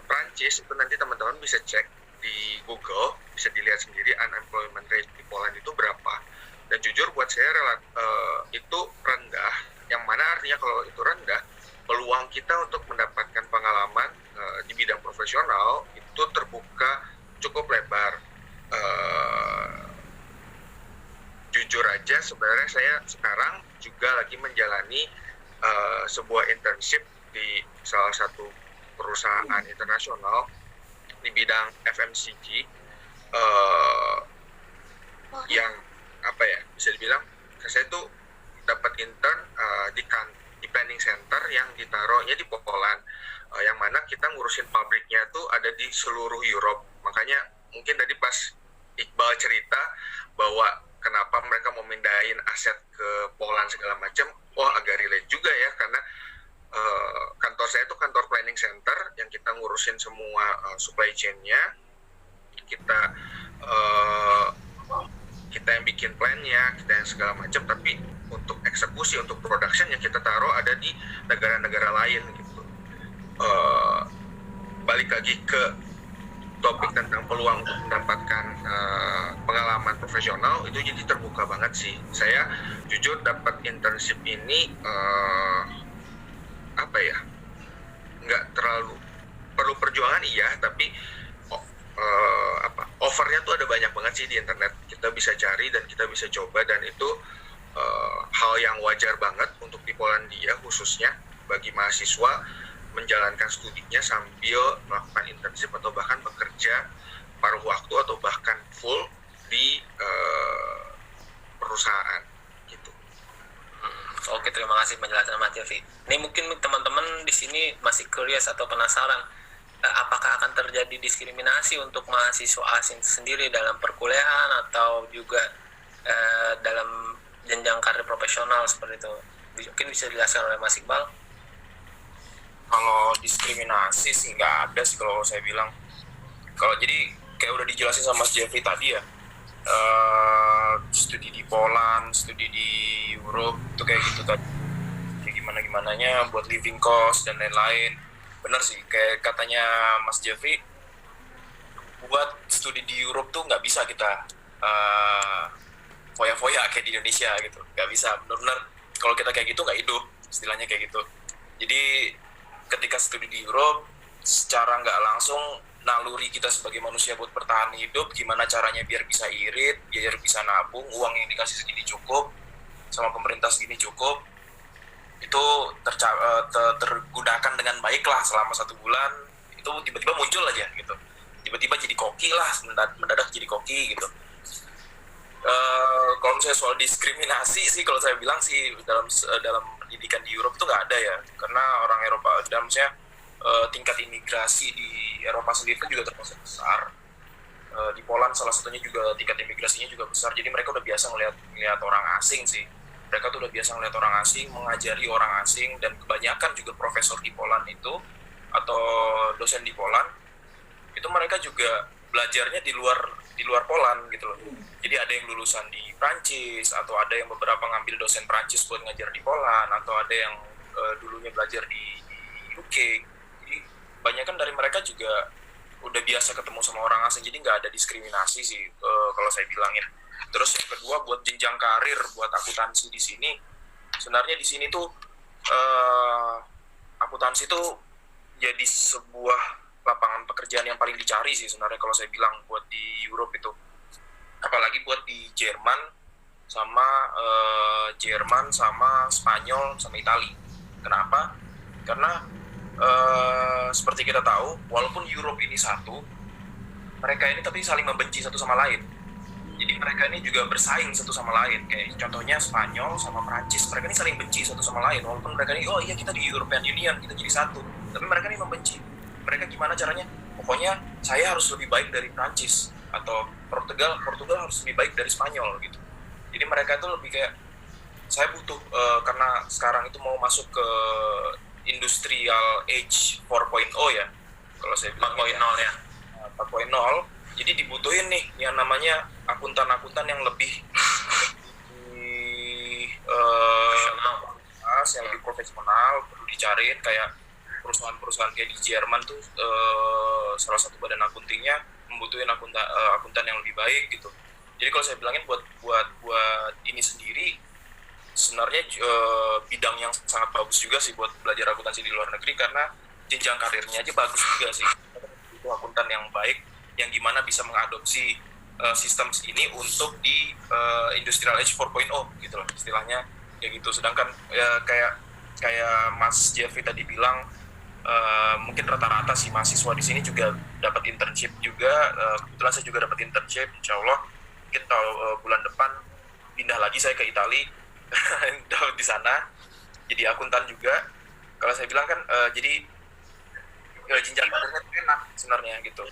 Prancis. Itu nanti teman-teman bisa cek di Google, bisa dilihat sendiri unemployment rate di Poland itu berapa. Dan jujur buat saya itu rendah, yang mana artinya kalau itu rendah, peluang kita untuk mendapatkan pengalaman di bidang profesional itu terbuka cukup lebar. Jujur aja sebenarnya saya sekarang juga lagi menjalani sebuah internship di salah satu perusahaan internasional di bidang FMCG yang apa ya, bisa dibilang saya tuh dapat intern di planning center yang ditaruhnya di Poland, yang mana kita ngurusin pabriknya tuh ada di seluruh Europe. Makanya mungkin tadi pas Iqbal cerita bahwa kenapa mereka mau mindahin aset ke Poland segala macam, agak relate juga ya, karena kantor saya itu kantor planning center yang kita ngurusin semua supply chain-nya, kita yang bikin plan-nya, kita yang segala macam, tapi untuk eksekusi, untuk production yang kita taruh ada di negara-negara lain gitu. Balik lagi ke topik tentang peluang untuk mendapatkan pengalaman profesional, itu jadi terbuka banget sih. Saya jujur dapat internship ini nggak terlalu perlu perjuangan iya, tapi offernya tuh ada banyak banget sih di internet. Kita bisa cari dan kita bisa coba, dan itu hal yang wajar banget untuk di Polandia khususnya bagi mahasiswa menjalankan studinya sambil melakukan internship atau bahkan bekerja paruh waktu atau bahkan full di perusahaan gitu. Oke, terima kasih penjelasan Mas Jeffrey. Ini mungkin teman-teman di sini masih curious atau penasaran, apakah akan terjadi diskriminasi untuk mahasiswa asing sendiri dalam perkuliahan atau juga dalam jenjang karir profesional seperti itu? Mungkin bisa dijelaskan oleh Mas Iqbal. Kalau diskriminasi sih nggak ada sih kalau saya bilang. Kalau jadi kayak udah dijelasin sama Mas Jeffrey tadi ya, studi di Poland, studi di Europe itu kayak gitu tadi, kayak gimana-gimananya buat living cost dan lain-lain. Bener sih, kayak katanya Mas Jeffrey, buat studi di Europe tuh nggak bisa kita foya-foya kayak di Indonesia gitu, nggak bisa. Bener-bener kalau kita kayak gitu nggak hidup, istilahnya kayak gitu. Jadi ketika studi di Europe, secara nggak langsung naluri kita sebagai manusia buat bertahan hidup, gimana caranya biar bisa irit, biar bisa nabung, uang yang dikasih segini cukup, sama pemerintah segini cukup, itu tergunakan dengan baik lah selama 1 bulan. Itu tiba-tiba muncul aja gitu, tiba-tiba jadi koki lah, mendadak jadi koki gitu. Kalau misalnya soal diskriminasi sih, kalau saya bilang sih dalam pendidikan di Eropa tuh nggak ada ya, karena orang Eropa dan misalnya tingkat imigrasi di Eropa sendiri itu juga termasuk besar. Di Poland salah satunya juga tingkat imigrasinya juga besar, jadi mereka udah biasa ngelihat orang asing sih. Mereka tuh udah biasa ngelihat orang asing, mengajari orang asing, dan kebanyakan juga profesor di Poland itu atau dosen di Poland itu mereka juga belajarnya di luar Poland gitu loh. Jadi ada yang lulusan di Prancis, atau ada yang beberapa ngambil dosen Prancis buat ngajar di Poland, atau ada yang dulunya belajar di UK. Jadi kebanyakan dari mereka juga udah biasa ketemu sama orang asing, jadi nggak ada diskriminasi sih kalau saya bilangin. Terus yang kedua, buat jenjang karir, buat akuntansi di sini, sebenarnya di sini tuh akuntansi tuh jadi sebuah lapangan pekerjaan yang paling dicari sih sebenarnya kalau saya bilang buat di Europe itu. Apalagi buat di Jerman sama Spanyol sama Itali. Kenapa? Karena seperti kita tahu, walaupun Europe ini satu, mereka ini tapi saling membenci satu sama lain. Jadi mereka ini juga bersaing satu sama lain. Kayak contohnya Spanyol sama Prancis, mereka ini saling benci satu sama lain. Walaupun mereka ini, oh iya kita di European Union, kita jadi satu, tapi mereka ini membenci. Mereka gimana caranya? Pokoknya saya harus lebih baik dari Prancis, atau Portugal harus lebih baik dari Spanyol gitu. Jadi mereka itu lebih kayak, saya butuh karena sekarang itu mau masuk ke industrial age 4.0 ya, kalau saya bilang 4.0 ya. 4.0, jadi dibutuhin nih yang namanya akuntan-akuntan yang lebih yang lebih profesional, perlu dicariin. Kayak perusahaan-perusahaan kayak di Jerman tuh salah satu badan akuntingnya membutuhin akuntan yang lebih baik gitu. Jadi kalau saya bilangin buat ini sendiri sebenarnya bidang yang sangat bagus juga sih buat belajar akuntansi di luar negeri, karena jenjang karirnya aja bagus juga sih. Itu akuntan yang baik yang gimana bisa mengadopsi sistem ini untuk di industrial age 4.0 gitu loh istilahnya kayak gitu. Sedangkan kayak Mas Jeffrey tadi bilang, mungkin rata-rata sih mahasiswa di sini juga dapat internship juga. Kebetulan saya juga dapat internship, insya Allah mungkin bulan depan pindah lagi saya ke Italia di sana jadi akuntan juga. Kalau saya bilang kan jadi jenjang karirnya enak sebenarnya gitu,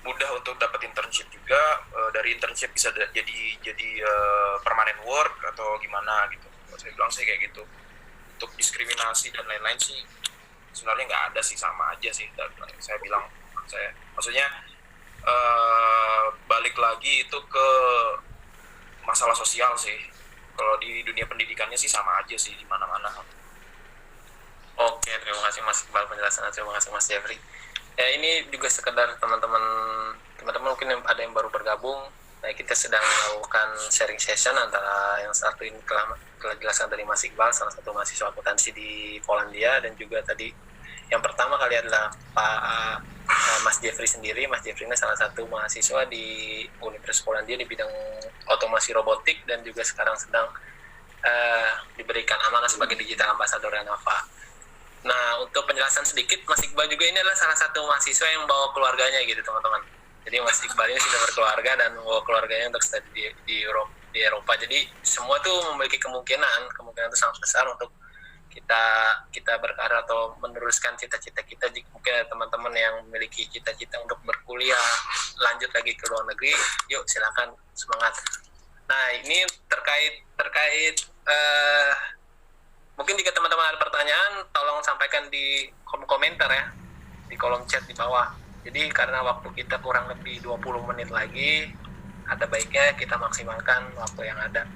mudah untuk dapat internship juga. Dari internship bisa jadi permanent work atau gimana gitu. Kalau saya bilang sih kayak gitu. Untuk diskriminasi dan lain-lain sih sebenarnya nggak ada sih, sama aja sih. Dan saya bilang maksudnya balik lagi itu ke masalah sosial sih. Kalau di dunia pendidikannya sih sama aja sih di mana-mana. Oke, terima kasih Mas Iqbal penjelasannya, terima kasih Mas Jeffrey. Ya, ini juga sekedar teman-teman mungkin ada yang baru bergabung. Nah, kita sedang melakukan sharing session antara yang satu ini telah dijelaskan dari Mas Iqbal, salah satu mahasiswa akuntansi di Polandia, dan juga tadi yang pertama kali adalah Pak Mas Jeffrey sendiri. Mas Jeffrey ini salah satu mahasiswa di Universitas Polandia di bidang otomasi robotik dan juga sekarang sedang diberikan amanah sebagai digital ambassador NAFA. Nah, untuk penjelasan sedikit, Mas Iqbal juga ini adalah salah satu mahasiswa yang bawa keluarganya gitu teman-teman. Jadi Mas Iqbal ini sudah berkeluarga dan membawa keluarganya untuk studi di Eropa. Jadi semua tuh memiliki kemungkinan itu sangat besar untuk kita berkarir atau meneruskan cita-cita kita. Jika mungkin ada teman-teman yang memiliki cita-cita untuk berkuliah lanjut lagi ke luar negeri, yuk silakan, semangat. Nah, ini terkait mungkin jika teman-teman ada pertanyaan, tolong sampaikan di kolom komentar ya, di kolom chat di bawah. Jadi karena waktu kita kurang lebih 20 menit lagi, ada baiknya kita maksimalkan waktu yang ada.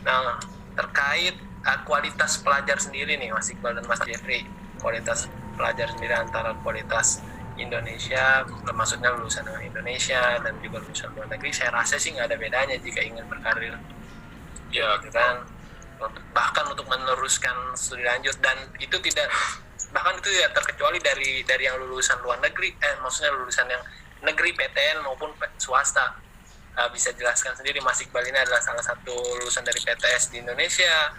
Nah, terkait kualitas pelajar sendiri nih Mas Iqbal dan Mas Jeffrey, kualitas pelajar sendiri antara kualitas Indonesia, maksudnya lulusan dengan Indonesia dan juga lulusan luar negeri, saya rasa sih nggak ada bedanya jika ingin berkarir ya kan, bahkan untuk meneruskan studi lanjut. Dan itu tidak terkecuali dari yang lulusan luar negeri, maksudnya lulusan yang negeri PTN maupun swasta. Bisa jelaskan sendiri, Mas Iqbal ini adalah salah satu lulusan dari PTS di Indonesia,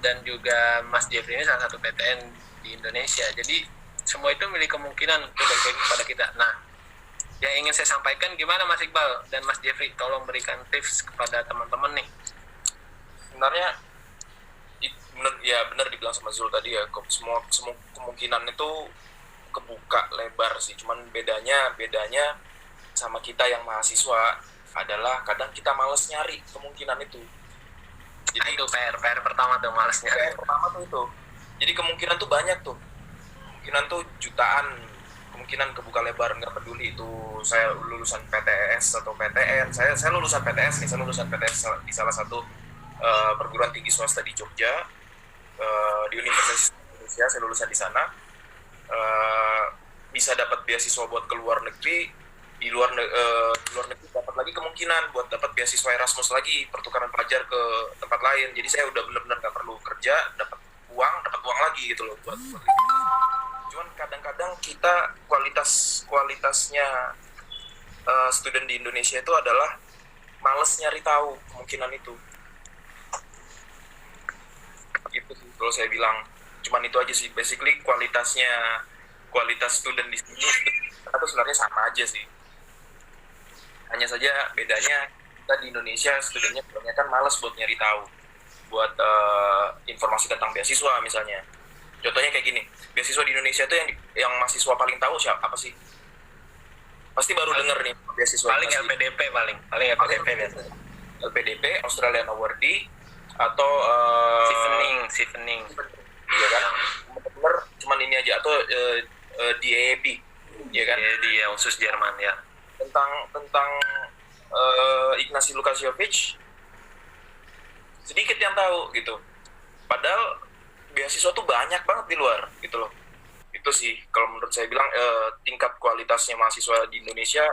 dan juga Mas Jeffrey ini salah satu PTN di Indonesia. Jadi semua itu memiliki kemungkinan untuk berbagi kepada kita. Nah, yang ingin saya sampaikan gimana Mas Iqbal dan Mas Jeffrey, tolong berikan tips kepada teman-teman nih. Sebenarnya benar dibilang sama Zul tadi ya, semua kemungkinan itu kebuka lebar sih. Cuman bedanya sama kita yang mahasiswa adalah kadang kita males nyari kemungkinan itu. Jadi itu PR pertama tuh, males nyari. PR pertama tuh itu. Jadi kemungkinan tuh banyak tuh. Kemungkinan tuh jutaan. Kemungkinan kebuka lebar, nggak peduli itu saya lulusan PTS atau PTN. Saya lulusan PTS nih, saya lulusan PTS di salah satu perguruan tinggi swasta di Jogja, di Universitas Indonesia. Saya lulusan di sana. Bisa dapat beasiswa buat ke luar negeri. Di luar negeri dapat lagi kemungkinan buat dapat beasiswa Erasmus lagi, pertukaran pelajar ke tempat lain. Jadi saya udah benar-benar nggak perlu kerja, dapat uang lagi gitu loh buat itu. Cuman kadang-kadang kita kualitasnya student di Indonesia itu adalah males nyari tahu kemungkinan itu. Gitu sih kalau saya bilang. Cuman itu aja sih, basically kualitas student di sini itu sebenarnya sama aja sih. Hanya saja bedanya kita di Indonesia studentnya kebanyakan malas buat nyari tahu, buat informasi tentang beasiswa misalnya. Contohnya kayak gini, beasiswa di Indonesia itu yang mahasiswa paling tahu siapa sih? Pasti baru denger nih beasiswa. Paling LPDP paling LPDP biasanya. LPDP, Australian Awardee atau Chevening. Iya kan? Bener cuman ini aja, atau DAAP, ya kan? Di khusus Jerman ya. Tentang Ignacy Lukasiewicz sedikit yang tahu gitu. Padahal beasiswa tuh banyak banget di luar gitu loh. Itu sih kalau menurut saya bilang tingkat kualitasnya mahasiswa di Indonesia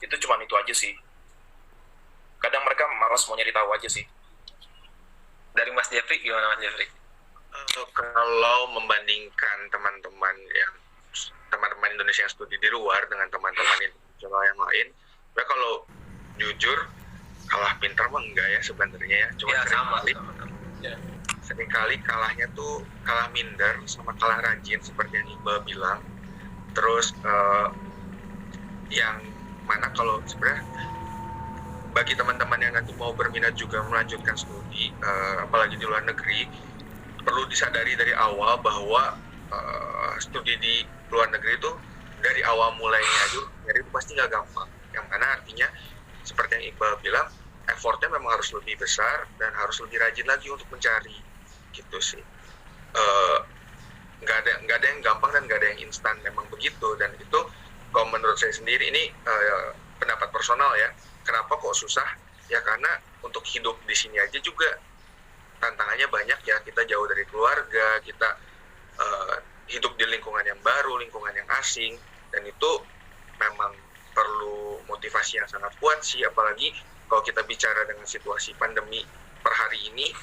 itu cuman itu aja sih. kadang mereka malas mau nyari tahu aja sih. Dari Mas Jeffrey gimana Mas Jeffrey? Kalau membandingkan teman-teman Indonesia yang studi di luar dengan teman-teman internasional yang lain, ya kalau jujur kalah pintar mah enggak ya sebenarnya ya, cuma sama. seringkali kalahnya tuh kalah minder sama kalah rajin seperti yang Iqbal bilang. Terus yang mana kalau sebenarnya bagi teman-teman yang nanti mau berminat juga melanjutkan studi, apalagi di luar negeri, perlu disadari dari awal bahwa studi di luar negeri itu dari awal mulainya aja itu pasti nggak gampang. Yang mana artinya seperti yang Iqbal bilang, effortnya memang harus lebih besar dan harus lebih rajin lagi untuk mencari, gitu sih. Nggak ada yang gampang dan nggak ada yang instan, memang begitu. Dan itu kalau menurut saya sendiri ini pendapat personal ya. Kenapa kok susah? Ya karena untuk hidup di sini aja juga tantangannya banyak ya. Kita jauh dari keluarga, kita hidup di lingkungan yang baru, lingkungan yang asing, dan itu memang perlu motivasi yang sangat kuat sih. Apalagi kalau kita bicara dengan situasi pandemi per hari ini,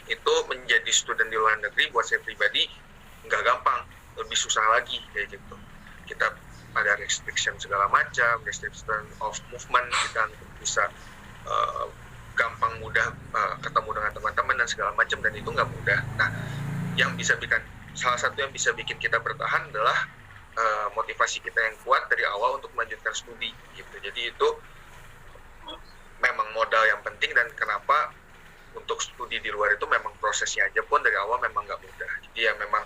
itu menjadi student di luar negeri buat saya pribadi nggak gampang, lebih susah lagi kayak gitu. Kita ada restriction segala macam, restriction of movement, kita bisa gampang mudah ketemu dengan teman-teman dan segala macam, dan itu nggak mudah. Nah, salah satu yang bisa bikin kita bertahan adalah motivasi kita yang kuat dari awal untuk melanjutkan studi gitu. Jadi itu memang modal yang penting, dan kenapa untuk studi di luar itu memang prosesnya aja pun dari awal memang nggak mudah. Jadi ya memang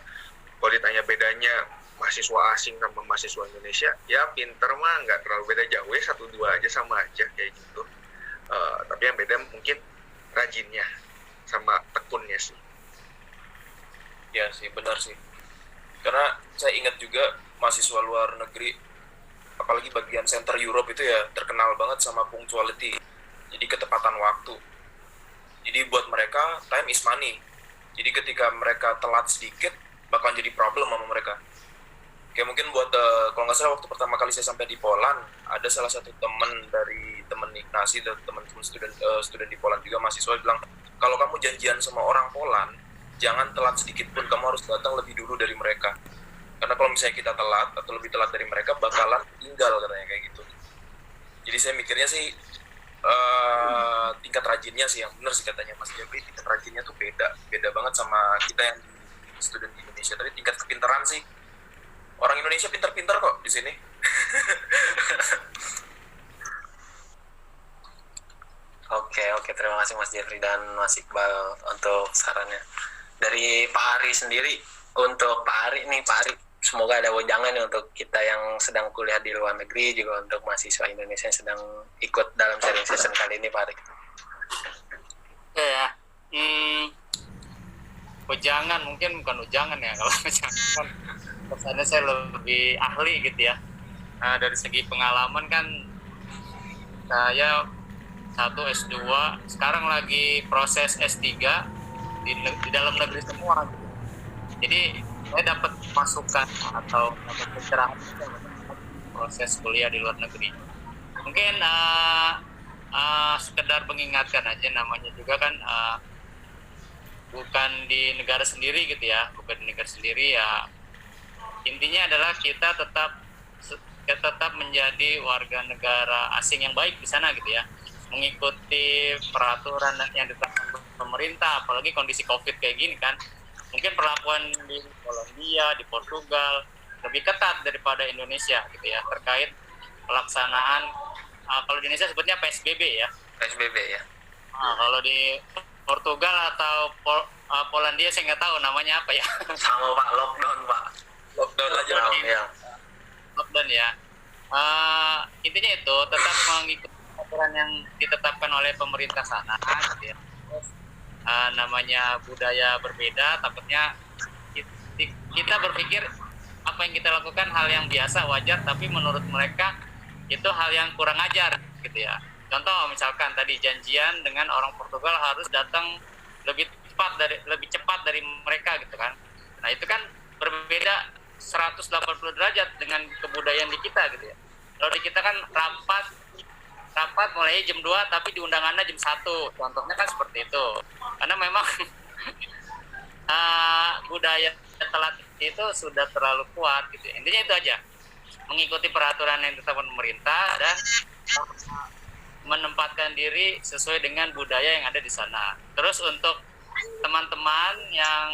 kalau ditanya bedanya mahasiswa asing sama mahasiswa Indonesia, ya pinter mah nggak terlalu beda jauh ya, 1-2 aja sama aja kayak gitu. Tapi yang beda mungkin rajinnya sama tekunnya sih. Ya sih, benar sih. Karena saya ingat juga mahasiswa luar negeri, apalagi bagian center Europe itu ya terkenal banget sama punctuality. Jadi ketepatan waktu. Jadi buat mereka time is money. Jadi ketika mereka telat sedikit bakal jadi problem sama mereka. Kayak mungkin buat kalau nggak salah waktu pertama kali saya sampai di Poland, ada salah satu teman Ignasi dan teman-teman student di Poland juga mahasiswa bilang, kalau kamu janjian sama orang Poland, jangan telat sedikit pun, kamu harus datang lebih dulu dari mereka. Karena kalau misalnya kita telat atau lebih telat dari mereka, bakalan tinggal katanya kayak gitu. Jadi saya mikirnya sih tingkat rajinnya sih yang benar sih katanya Mas Jeffrey, tingkat rajinnya tuh beda banget sama kita yang student di Indonesia. Tapi tingkat kepintaran sih orang Indonesia pintar-pintar kok di sini. Oke, terima kasih Mas Jeffrey dan Mas Iqbal untuk sarannya. Dari Pak Ari sendiri, untuk Pak Ari, semoga ada wejangan nih untuk kita yang sedang kuliah di luar negeri, juga untuk mahasiswa Indonesia yang sedang ikut dalam sharing session kali ini, Pak Ari. Ya, wejangan mungkin bukan wejangan ya, kalau wejangan kesannya saya lebih ahli gitu ya. Dari segi pengalaman kan saya S2, sekarang lagi proses S3 di dalam negeri semua. Jadi saya dapat masukan atau dapat pencerahan proses kuliah di luar negeri. Mungkin sekedar mengingatkan aja, namanya juga kan bukan di negara sendiri gitu ya, ya. Intinya adalah kita tetap menjadi warga negara asing yang baik di sana gitu ya, mengikuti peraturan yang ditetapkan pemerintah, apalagi kondisi COVID kayak gini kan. Mungkin perlakuan di Polandia, di Portugal lebih ketat daripada Indonesia gitu ya, terkait pelaksanaan kalau di Indonesia sebutnya PSBB ya. PSBB ya. Kalau di Portugal atau Polandia saya nggak tahu namanya apa ya. Sama Pak, lockdown Pak. Lockdown aja. Lockdown ya. Intinya itu tetap mengikuti aturan yang ditetapkan oleh pemerintah sana gitu ya. Namanya budaya berbeda, takutnya kita berpikir apa yang kita lakukan hal yang biasa, wajar, tapi menurut mereka itu hal yang kurang ajar gitu ya. Contoh misalkan tadi janjian dengan orang Portugal harus datang lebih cepat dari mereka gitu kan. Nah itu kan berbeda 180 derajat dengan kebudayaan di kita gitu ya. Kalau di kita kan rapat rapat mulai jam 2 tapi di undangannya jam 1. Contohnya kan seperti itu. Karena memang budaya telat itu sudah terlalu kuat gitu. Intinya itu aja. Mengikuti peraturan yang ditetapkan pemerintah dan menempatkan diri sesuai dengan budaya yang ada di sana. Terus untuk teman-teman yang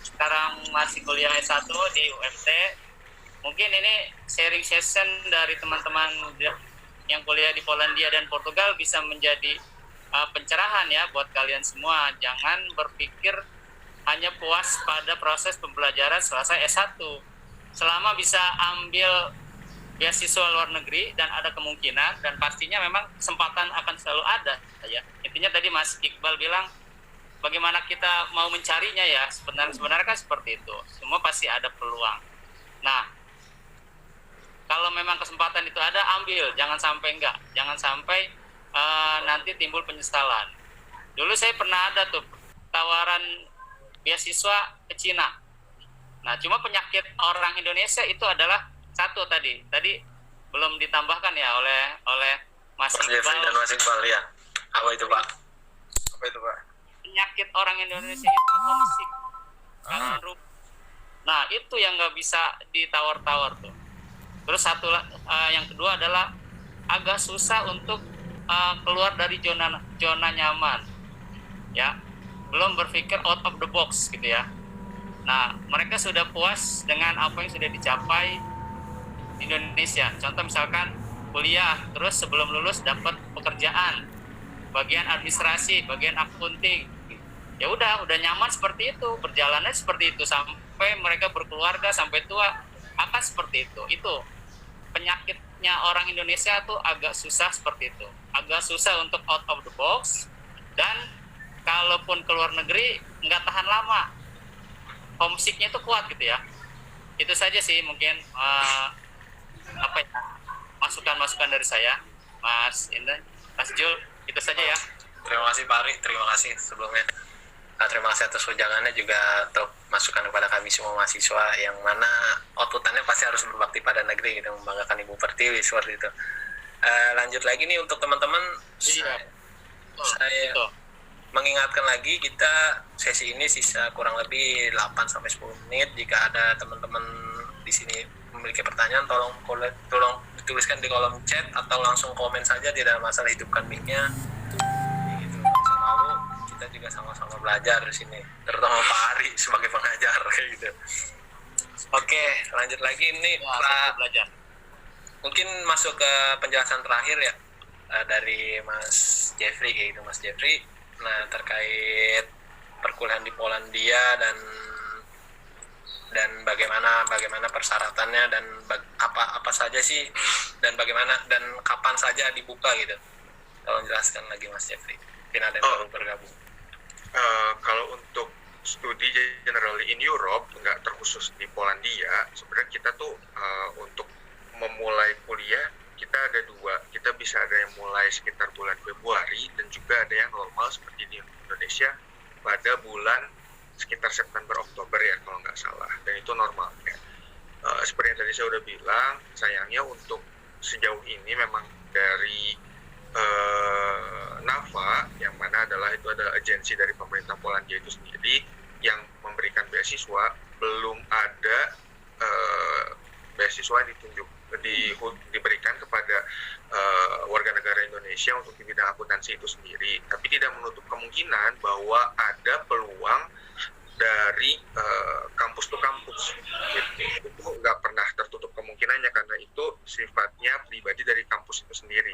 sekarang masih kuliah S1 di UMT, mungkin ini sharing session dari teman-teman yang kuliah di Polandia dan Portugal bisa menjadi pencerahan ya buat kalian semua. Jangan berpikir hanya puas pada proses pembelajaran selesai S1. Selama bisa ambil beasiswa luar negeri dan ada kemungkinan dan pastinya memang kesempatan akan selalu ada ya. Intinya tadi Mas Iqbal bilang bagaimana kita mau mencarinya ya. Sebenarnya kan seperti itu. Semua pasti ada peluang. Nah, kalau memang kesempatan itu ada, ambil. Jangan sampai enggak. Jangan sampai nanti timbul penyesalan. Dulu saya pernah ada tuh tawaran beasiswa ke Cina. Nah, cuma penyakit orang Indonesia itu adalah satu tadi belum ditambahkan ya oleh Mas Jeffrey Iqbal. dan Mas Iqbal ya. Apa itu Pak? Penyakit orang Indonesia itu homesick. Kangen rumah. Nah, itu yang nggak bisa ditawar-tawar tuh. Terus yang kedua adalah agak susah untuk keluar dari zona nyaman. Ya. Belum berpikir out of the box gitu ya. Nah, mereka sudah puas dengan apa yang sudah dicapai di Indonesia. Contoh misalkan kuliah, terus sebelum lulus dapat pekerjaan, bagian administrasi, bagian akunting. Ya udah nyaman seperti itu, berjalannya seperti itu sampai mereka berkeluarga sampai tua akan seperti itu. Itu penyakitnya orang Indonesia tuh agak susah seperti itu. Agak susah untuk out of the box dan kalaupun keluar negeri nggak tahan lama. Homesicknya itu kuat gitu ya. Itu saja sih mungkin masukan-masukan dari saya, Mas Indah, Mas Jul, itu saja ya. Terima kasih Pak Ari, terima kasih sebelumnya. Terima kasih atas wejangannya juga untuk masukan kepada kami semua mahasiswa yang mana outputannya pasti harus berbakti pada negeri gitu, membanggakan Ibu Pertiwi seperti itu. Lanjut lagi nih untuk teman-teman, saya mengingatkan lagi kita sesi ini sisa kurang lebih 8-10 menit. Jika ada teman-teman di sini memiliki pertanyaan tolong dituliskan di kolom chat atau langsung komen saja, tidak ada masalah, hidupkan mic-nya. Gitu, langsung lalu kita juga sama-sama belajar di sini, terutama Pak Ari sebagai pengajar kayak gitu. Oke, lanjut lagi nih Pak. Belajar. Mungkin masuk ke penjelasan terakhir ya dari Mas Jeffrey kayak gitu, Mas Jeffrey. Nah, terkait perkuliahan di Polandia dan bagaimana persyaratannya dan apa saja sih dan bagaimana dan kapan saja dibuka gitu. Tolong jelaskan lagi Mas Jeffrey. Mungkin ada yang baru bergabung. Kalau untuk studi generally in Europe, nggak terkhusus di Polandia, sebenarnya kita tuh untuk memulai kuliah kita ada dua. Kita bisa ada yang mulai sekitar bulan Februari dan juga ada yang normal seperti di Indonesia pada bulan sekitar September Oktober ya kalau nggak salah, dan itu normalnya. Seperti yang tadi saya udah bilang, sayangnya untuk sejauh ini memang dari NAFA yang mana itu adalah agensi dari pemerintah Polandia itu sendiri yang memberikan beasiswa, belum ada beasiswa diberikan kepada warga negara Indonesia untuk di bidang akuntansi itu sendiri. Tapi tidak menutup kemungkinan bahwa ada peluang dari kampus to kampus. Itu nggak pernah tertutup kemungkinannya karena itu sifatnya pribadi dari kampus itu sendiri.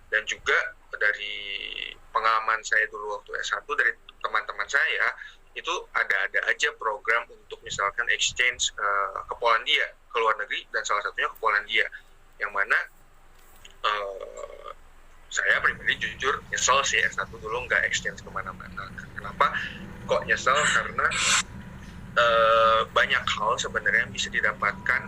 Dan juga dari pengalaman saya dulu waktu S1 dari teman-teman saya, itu ada aja program untuk misalkan exchange ke Polandia, ke luar negeri, dan salah satunya ke Polandia, yang mana saya pribadi jujur nyesel sih S1 dulu nggak exchange kemana-mana. Kenapa kok nyesel? Karena banyak hal sebenarnya yang bisa didapatkan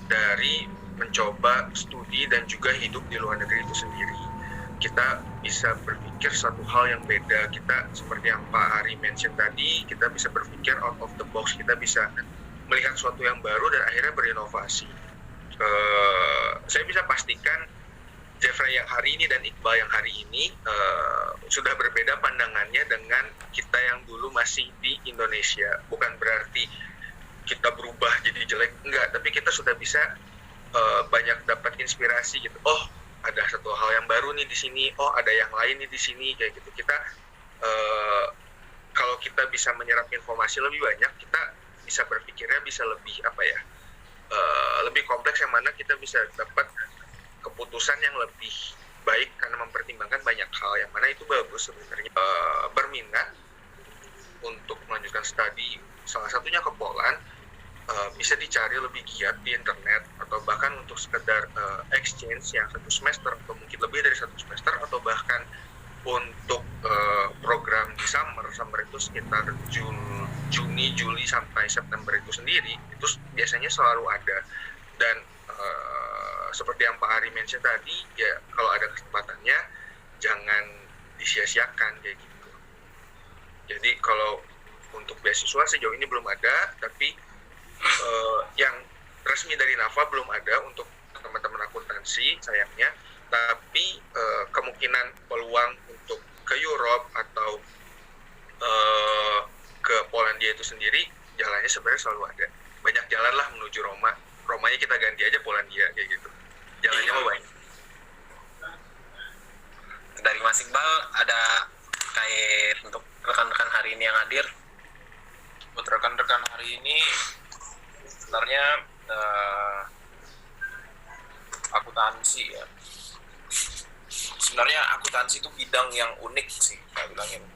dari mencoba studi dan juga hidup di luar negeri itu sendiri. Kita bisa berpikir satu hal yang beda. Kita seperti yang Pak Ari mention tadi, kita bisa berpikir out of the box. Kita bisa melihat sesuatu yang baru dan akhirnya berinovasi. Saya bisa pastikan Jeffrey yang hari ini dan Iqbal yang hari ini sudah berbeda pandangannya dengan kita yang dulu masih di Indonesia. Bukan berarti kita berubah jadi jelek, enggak, tapi kita sudah bisa banyak dapat inspirasi gitu. Oh, ada satu hal yang baru nih di sini, oh ada yang lain nih di sini, kayak gitu. Kita kalau kita bisa menyerap informasi lebih banyak, kita bisa berpikirnya bisa lebih lebih kompleks, yang mana kita bisa dapat keputusan yang lebih baik karena mempertimbangkan banyak hal, yang mana itu bagus sebenarnya. Berminat untuk melanjutkan studi salah satunya ke Poland, bisa dicari lebih giat di internet, atau bahkan untuk sekedar exchange yang 1 semester atau mungkin lebih dari 1 semester, atau bahkan untuk program di summer itu sekitar Juni, Juli sampai September itu sendiri, itu biasanya selalu ada. Dan seperti yang Pak Ari mention tadi, ya kalau ada kesempatannya jangan disia-siakan kayak gitu. Jadi kalau untuk beasiswa sejauh ini belum ada, tapi yang resmi dari NAFA belum ada untuk teman-teman akuntansi sayangnya. Tapi kemungkinan peluang untuk ke Europe atau ke Polandia itu sendiri, jalannya sebenarnya selalu ada. Banyak jalan lah menuju Roma. Romanya kita ganti aja Polandia kayak gitu. Jalannya mah banyak. Dari Mas Iqbal ada kait untuk rekan-rekan hari ini yang hadir? Buat rekan-rekan hari ini sebenarnya akuntansi ya. Sebenarnya akuntansi itu bidang yang unik sih, kayak bilangin.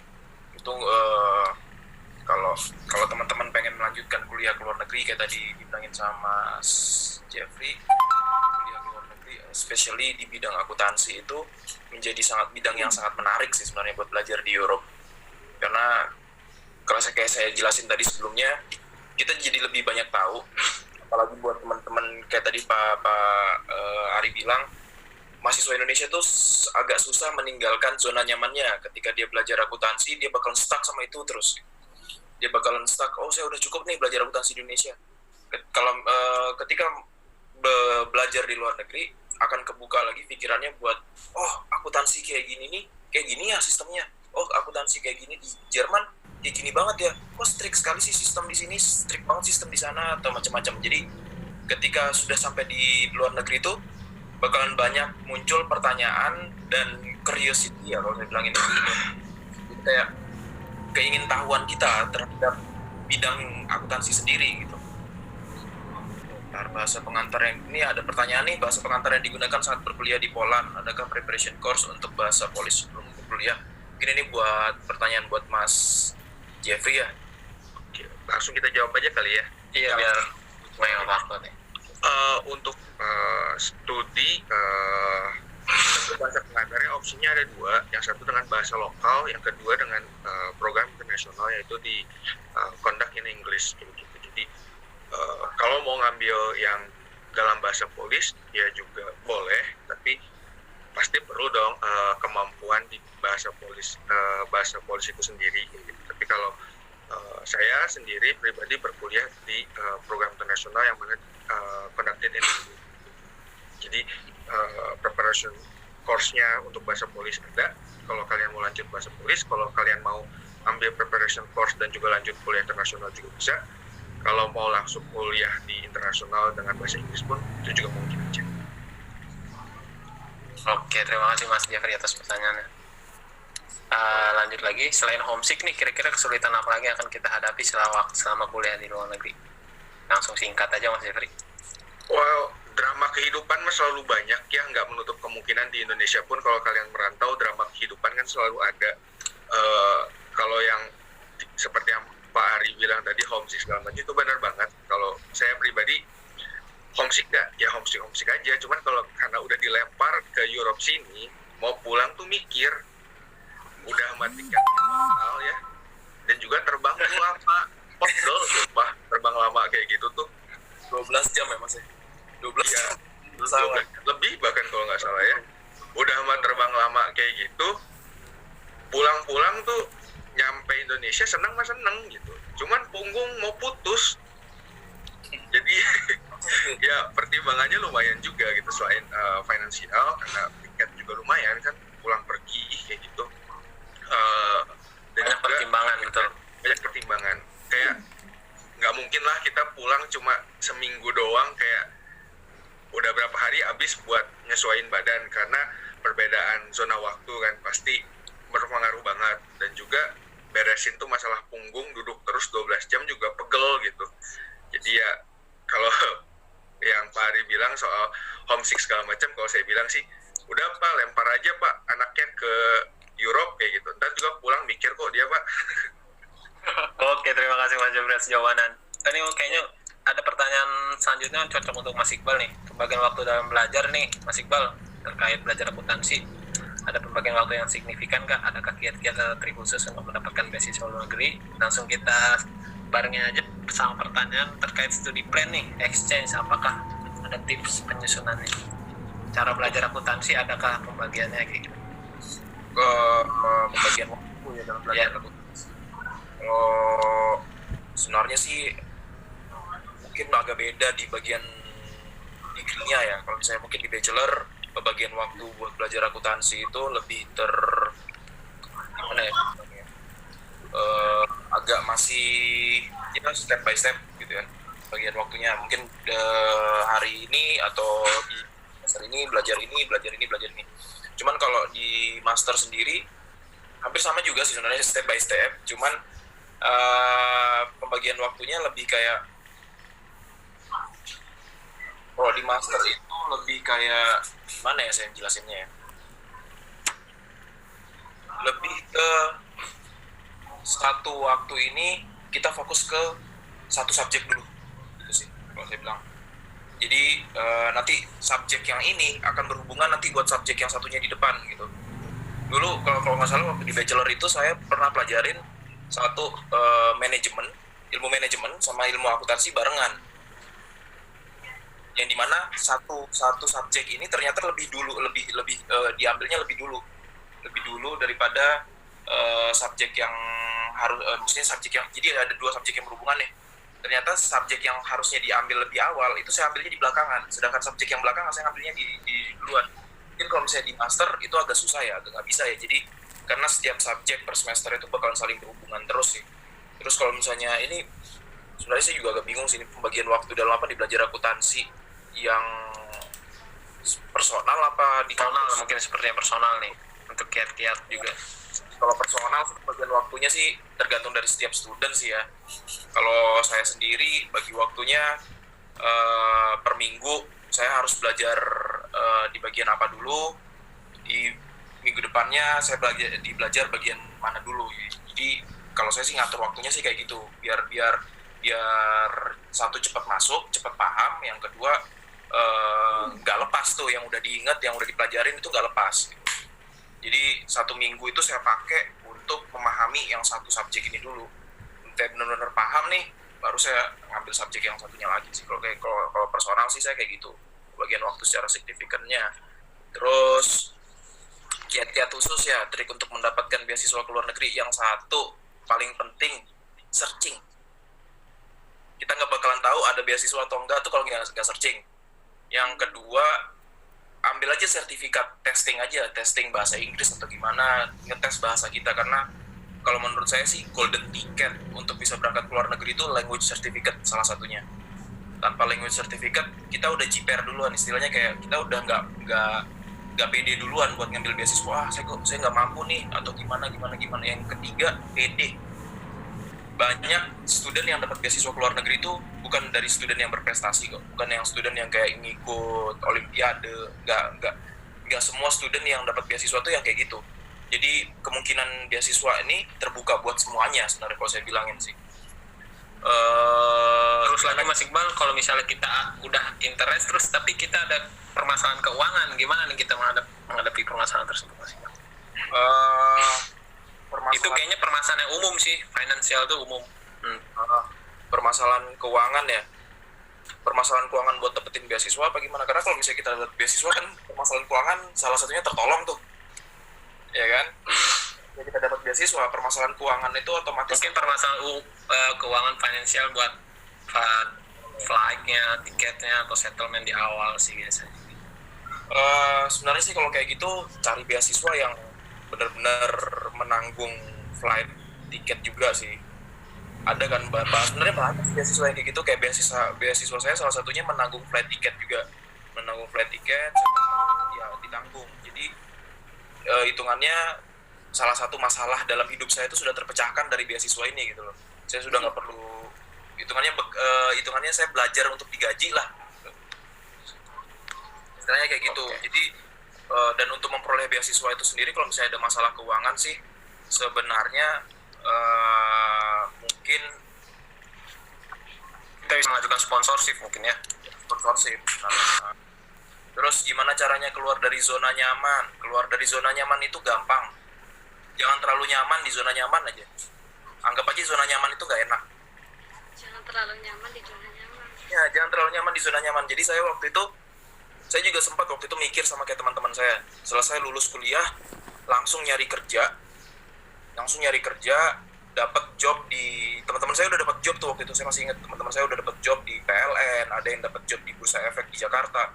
Itu kalau teman-teman pengen melanjutkan kuliah ke luar negeri kayak tadi dibilangin sama Jeffrey, kuliah ke luar negeri, especially di bidang akuntansi itu menjadi bidang yang sangat menarik sih sebenarnya buat belajar di Europe. Karena kalau kayak saya jelasin tadi sebelumnya, kita jadi lebih banyak tahu, apalagi buat teman-teman kayak tadi Pak Ari bilang, mahasiswa Indonesia tuh agak susah meninggalkan zona nyamannya. Ketika dia belajar akuntansi, dia bakalan stuck sama itu terus. Dia bakalan stuck, oh saya udah cukup nih belajar akuntansi di Indonesia. Kalau ketika belajar di luar negeri, akan kebuka lagi pikirannya buat, oh akuntansi kayak gini nih, kayak gini ya sistemnya. Oh akuntansi kayak gini di Jerman, kayak gini banget ya. Oh strict sekali sih sistem di sini, strict banget sistem di sana, atau macam-macam. Jadi ketika sudah sampai di luar negeri itu, bakalan banyak muncul pertanyaan dan curiosity ya kalau saya bilang ini. Jadi kayak keingintahuan kita terhadap bidang akuntansi sendiri gitu. Bahasa pengantar yang ini ada pertanyaan nih, bahasa pengantar yang digunakan saat berkuliah di Poland, adakah preparation course untuk bahasa Polish sebelum berkuliah? Mungkin ini buat pertanyaan buat Mas Jeffrey ya. Oke, langsung kita jawab aja kali ya. Iya, biar banyak waktu nih. Untuk studi bahasa pengantarnya opsinya ada 2, yang satu dengan bahasa lokal, yang kedua dengan program internasional, yaitu di conduct in English gitu. Jadi kalau mau ngambil yang dalam bahasa Polish ya juga boleh, tapi pasti perlu dong kemampuan di bahasa Polish itu sendiri gitu. Tapi kalau saya sendiri pribadi berkuliah di program internasional yang mana conducted in English. Jadi preparation course-nya untuk bahasa Polish ada. Kalau kalian mau lanjut bahasa Polish, kalau kalian mau ambil preparation course dan juga lanjut kuliah internasional juga bisa. Kalau mau langsung kuliah di internasional dengan bahasa Inggris pun itu juga mungkin aja. Oke, terima kasih Mas Jeffrey atas pertanyaannya. Lanjut lagi, selain homesick nih, kira-kira kesulitan apa lagi akan kita hadapi selama kuliah di luar negeri? Langsung singkat aja Mas Jeffrey. Well, drama kehidupan mah selalu banyak ya, nggak menutup kemungkinan di Indonesia pun kalau kalian merantau, drama kehidupan kan selalu ada. Kalau yang seperti yang Pak Ari bilang tadi, homesick segala macam, itu benar banget. Kalau saya pribadi homesick nggak? Ya homesick aja. Cuman kalau karena udah dilempar ke Europe sini, mau pulang tuh mikir, udah mati tiketnya mahal ya, dan juga terbang lama. Pegel sumpah, terbang lama kayak gitu tuh 12 jam ya Mas ya? 12 ya, jam. lebih bahkan kalau nggak salah ya. Udah mah terbang lama kayak gitu, pulang-pulang tuh nyampe Indonesia seneng gitu. Cuman punggung mau putus. Jadi ya pertimbangannya lumayan juga gitu, selain finansial karena tiket juga lumayan kan, pulang pergi kayak gitu. Eh, dan Banyak juga pertimbangan, betul. banyak pertimbangan, kayak nggak mungkin lah kita pulang cuma seminggu doang, kayak udah berapa hari habis buat nyesuaiin badan, karena perbedaan zona waktu kan pasti berpengaruh banget. Dan juga beresin tuh masalah punggung, duduk terus 12 jam juga pegel gitu. Jadi ya kalau yang Pak Ari bilang soal homesick segala macam, kalau saya bilang sih udah Pak, lempar aja Pak anaknya ke Europe kayak gitu, ntar juga pulang mikir kok dia Pak. Oke, terima kasih Mas Jebret jawaban. Ini kayaknya ada pertanyaan selanjutnya cocok untuk Mas Iqbal nih. Pembagian waktu dalam belajar nih, Mas Iqbal, terkait belajar akuntansi. Ada pembagian waktu yang signifikan kah? Adakah kiat-kiat atau trik khusus untuk mendapatkan beasiswa luar negeri? Langsung kita barengnya aja sama pertanyaan terkait studi plan nih, exchange. Apakah ada tips penyusunannya? Cara belajar akuntansi, adakah pembagiannya kayak gitu? Pembagian waktu ya dalam belajar akuntansi. Kalau sebenarnya sih mungkin agak beda di bagian degree-nya ya. Kalau misalnya mungkin di bachelor, bagian waktu buat belajar akuntansi itu lebih gimana ya, agak masih ya step by step gitu kan bagian waktunya. Mungkin hari ini atau di semester ini belajar ini. Cuman kalau di master sendiri hampir sama juga sih sebenarnya, step by step. Cuman pembagian waktunya lebih kayak, kalau di master itu lebih kayak gimana ya saya jelasinnya ya, lebih ke satu waktu ini kita fokus ke satu subjek dulu gitu sih kalau saya bilang. Jadi nanti subjek yang ini akan berhubungan nanti buat subjek yang satunya di depan gitu. Dulu kalau nggak salah waktu di bachelor itu saya pernah pelajarin satu ilmu manajemen sama ilmu akuntansi barengan, yang dimana satu subjek ini ternyata lebih diambilnya lebih dulu daripada subjek yang harus maksudnya subjek yang, jadi ada dua subjek yang berhubungan nih. Ternyata subjek yang harusnya diambil lebih awal itu saya ambilnya di belakangan, sedangkan subjek yang belakangan saya ambilnya di duluan. Mungkin kalau misalnya di master itu agak susah ya, agak nggak bisa ya. Jadi karena setiap subjek per semester itu bakalan saling berhubungan terus sih. Terus kalau misalnya ini sebenarnya saya juga agak bingung sih, ini pembagian waktu dalam apa di belajar akuntansi, yang personal apa di kampus? Mungkin seperti yang personal nih untuk kiat-kiat juga. Kalau personal bagian waktunya sih tergantung dari setiap student sih ya. Kalau saya sendiri bagi waktunya per minggu saya harus belajar di bagian apa dulu, di minggu depannya saya belajar bagian mana dulu. Jadi kalau saya sih ngatur waktunya sih kayak gitu, biar satu cepat masuk, cepat paham, yang kedua nggak lepas tuh yang udah diingat, yang udah dipelajarin itu nggak lepas gitu. Jadi satu minggu itu saya pakai untuk memahami yang satu subjek ini dulu. Saya benar-benar paham nih, baru saya ngambil subjek yang satunya lagi sih. Kalau personal sih saya kayak gitu, bagian waktu secara signifikannya. Terus kiat-kiat khusus ya, trik untuk mendapatkan beasiswa ke luar negeri. Yang satu paling penting, searching. Kita nggak bakalan tahu ada beasiswa atau enggak tuh kalau nggak searching. Yang kedua, ambil aja sertifikat testing bahasa Inggris atau gimana, ngetes bahasa kita. Karena kalau menurut saya sih golden ticket untuk bisa berangkat ke luar negeri itu language certificate salah satunya. Tanpa language certificate kita udah jiper duluan, istilahnya kayak kita udah nggak pede duluan buat ngambil beasiswa. Saya nggak mampu nih atau gimana. Yang ketiga, pede. Banyak student yang dapat beasiswa ke luar negeri itu bukan dari student yang berprestasi kok, bukan yang student yang kayak ngikut olimpiade. Nggak semua student yang dapat beasiswa tuh yang kayak gitu. Jadi kemungkinan beasiswa ini terbuka buat semuanya sebenarnya kalau saya bilangin sih. Terus lagi Mas Iqbal, kalau misalnya kita udah interest terus tapi kita ada permasalahan keuangan, gimana nih kita menghadapi permasalahan tersebut Mas Iqbal? Itu kayaknya permasalahan yang umum sih, finansial itu umum. Permasalahan keuangan ya, permasalahan keuangan buat dapetin beasiswa apa gimana? Karena kalau misalnya kita dapet beasiswa kan permasalahan keuangan salah satunya tertolong tuh, ya kan? Ya kita dapat beasiswa, permasalahan keuangan itu otomatis. Mungkin permasalahan keuangan finansial buat flight-nya, tiketnya atau settlement di awal sih biasanya. Sebenarnya sih kalau kayak gitu cari beasiswa yang benar-benar menanggung flight tiket juga sih. Ada kan sebenarnya banyak beasiswa yang kayak gitu, kayak beasiswa saya salah satunya menanggung flight tiket juga, menanggung flight tiket ya ditanggung. Jadi hitungannya salah satu masalah dalam hidup saya itu sudah terpecahkan dari beasiswa ini gitu loh. Saya sudah nggak perlu hitungannya saya belajar untuk digaji lah. Istilahnya kayak gitu. Oke. Jadi dan untuk memperoleh beasiswa itu sendiri kalau misalnya ada masalah keuangan sih sebenarnya mungkin kita bisa mengajukan sponsorship mungkin ya. Sponsorship. Terus gimana caranya keluar dari zona nyaman? Keluar dari zona nyaman itu gampang. Jangan terlalu nyaman di zona nyaman aja. Anggap aja zona nyaman itu nggak enak. Jangan terlalu nyaman di zona nyaman. Ya, jangan terlalu nyaman di zona nyaman. Jadi saya juga sempat waktu itu mikir sama kayak teman-teman saya. Selesai lulus kuliah, langsung nyari kerja, dapat job di teman-teman saya udah dapat job tuh waktu itu. Saya masih ingat teman-teman saya udah dapat job di PLN, ada yang dapat job di Bursa Efek di Jakarta.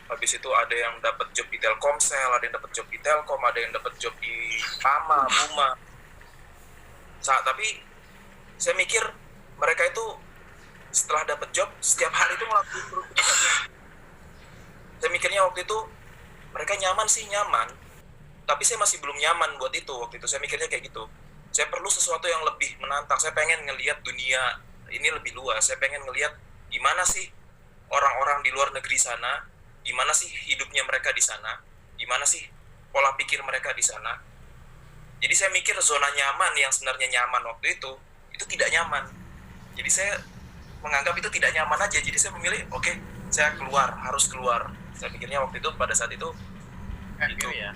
Habis itu ada yang dapat job di Telkomsel, ada yang dapat job di Telkom, ada yang dapat job di Tama, Buma. Tapi saya mikir mereka itu setelah dapat job setiap hari itu ngelakuin produktivitasnya. Saya mikirnya waktu itu mereka nyaman, tapi saya masih belum nyaman buat itu waktu itu. Saya mikirnya kayak gitu. Saya perlu sesuatu yang lebih menantang. Saya pengen ngelihat dunia ini lebih luas. Saya pengen ngelihat gimana sih orang-orang di luar negeri sana, gimana sih hidupnya mereka di sana, gimana sih pola pikir mereka di sana. Jadi saya mikir zona nyaman yang sebenarnya nyaman waktu itu tidak nyaman. Jadi saya menganggap itu tidak nyaman aja. Jadi saya memilih, oke, saya harus keluar. Saya pikirnya waktu itu pada saat itu Gitu ya.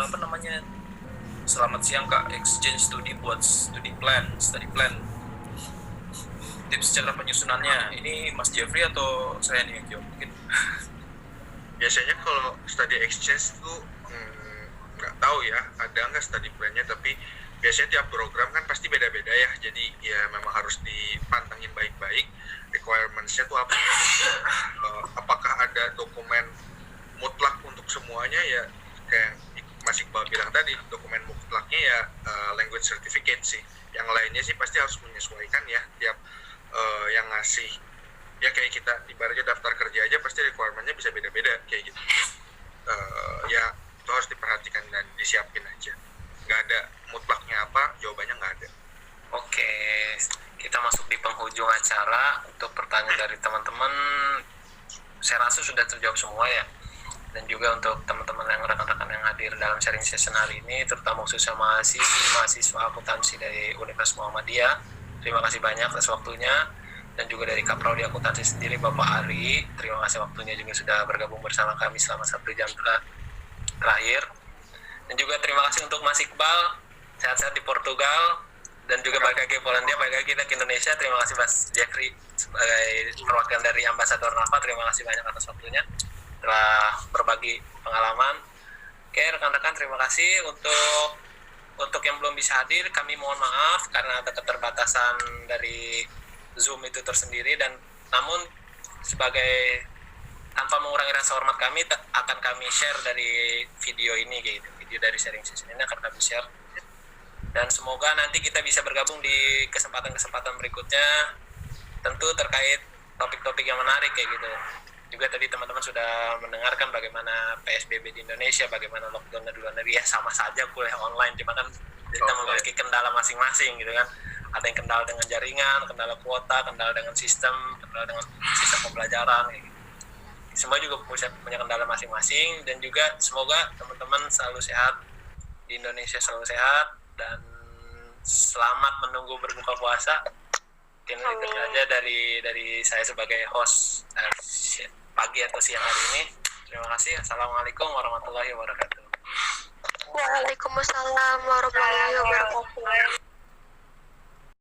Apa namanya? Selamat siang Kak, exchange studi buat study plan. Tips cara penyusunannya. Ini Mas Jeffrey atau saya nih yang jawab mungkin? Biasanya kalau study exchange tuh nggak tahu ya ada nggak study plan-nya, tapi biasanya tiap program kan pasti beda-beda ya, jadi ya memang harus dipantengin baik-baik requirements-nya tuh apa. Apakah ada dokumen mutlak untuk semuanya, ya kayak Mas Iqbal bilang tadi, dokumen mutlaknya ya language certificate sih. Yang lainnya sih pasti harus menyesuaikan ya tiap yang ngasih, ya kayak kita ibaratnya daftar kerja aja pasti requirement-nya bisa beda-beda kayak gitu. Ya itu harus diperhatikan dan disiapin aja. Nggak ada mutlaknya apa, jawabannya nggak ada. Oke, kita masuk di penghujung acara. Untuk pertanyaan dari teman-teman, saya rasa sudah terjawab semua ya. Dan juga untuk teman-teman yang rekan-rekan yang hadir dalam sharing session hari ini, terutama khususnya mahasiswa akuntansi dari Universitas Muhammadiyah. Terima kasih banyak atas waktunya. Dan juga dari Kaprodi Akuntansi sendiri, Bapak Ari, terima kasih waktunya juga sudah bergabung bersama kami selama 1 jam terakhir. Dan juga terima kasih untuk Mas Iqbal, sehat-sehat di Portugal, dan juga balik lagi ke Polandia, balik lagi kita ke Indonesia. Terima kasih Mas Jeffrey sebagai perwakilan dari Ambasador NAFA, terima kasih banyak atas waktunya telah berbagi pengalaman. Oke rekan-rekan, terima kasih. Untuk yang belum bisa hadir, kami mohon maaf karena ada keterbatasan dari Zoom itu tersendiri, dan namun sebagai tanpa mengurangi rasa hormat kami akan kami share dari video ini gitu. Video dari sharing session ini akan kami share, dan semoga nanti kita bisa bergabung di kesempatan-kesempatan berikutnya, tentu terkait topik-topik yang menarik kayak gitu. Juga tadi teman-teman sudah mendengarkan bagaimana PSBB di Indonesia, bagaimana lockdown di luar negeri. Ya sama saja kuliah online, cuma kan kita memiliki kendala masing-masing gitu kan. Ada yang kendala dengan jaringan, kendala kuota, kendala dengan sistem pembelajaran gitu. Semua juga punya kendala masing-masing, dan juga semoga teman-teman selalu sehat, di Indonesia selalu sehat, dan selamat menunggu berbuka puasa. Mungkin itu saja dari saya sebagai host pagi atau siang hari ini. Terima kasih. Assalamualaikum warahmatullahi wabarakatuh. Waalaikumsalam warahmatullahi wabarakatuh.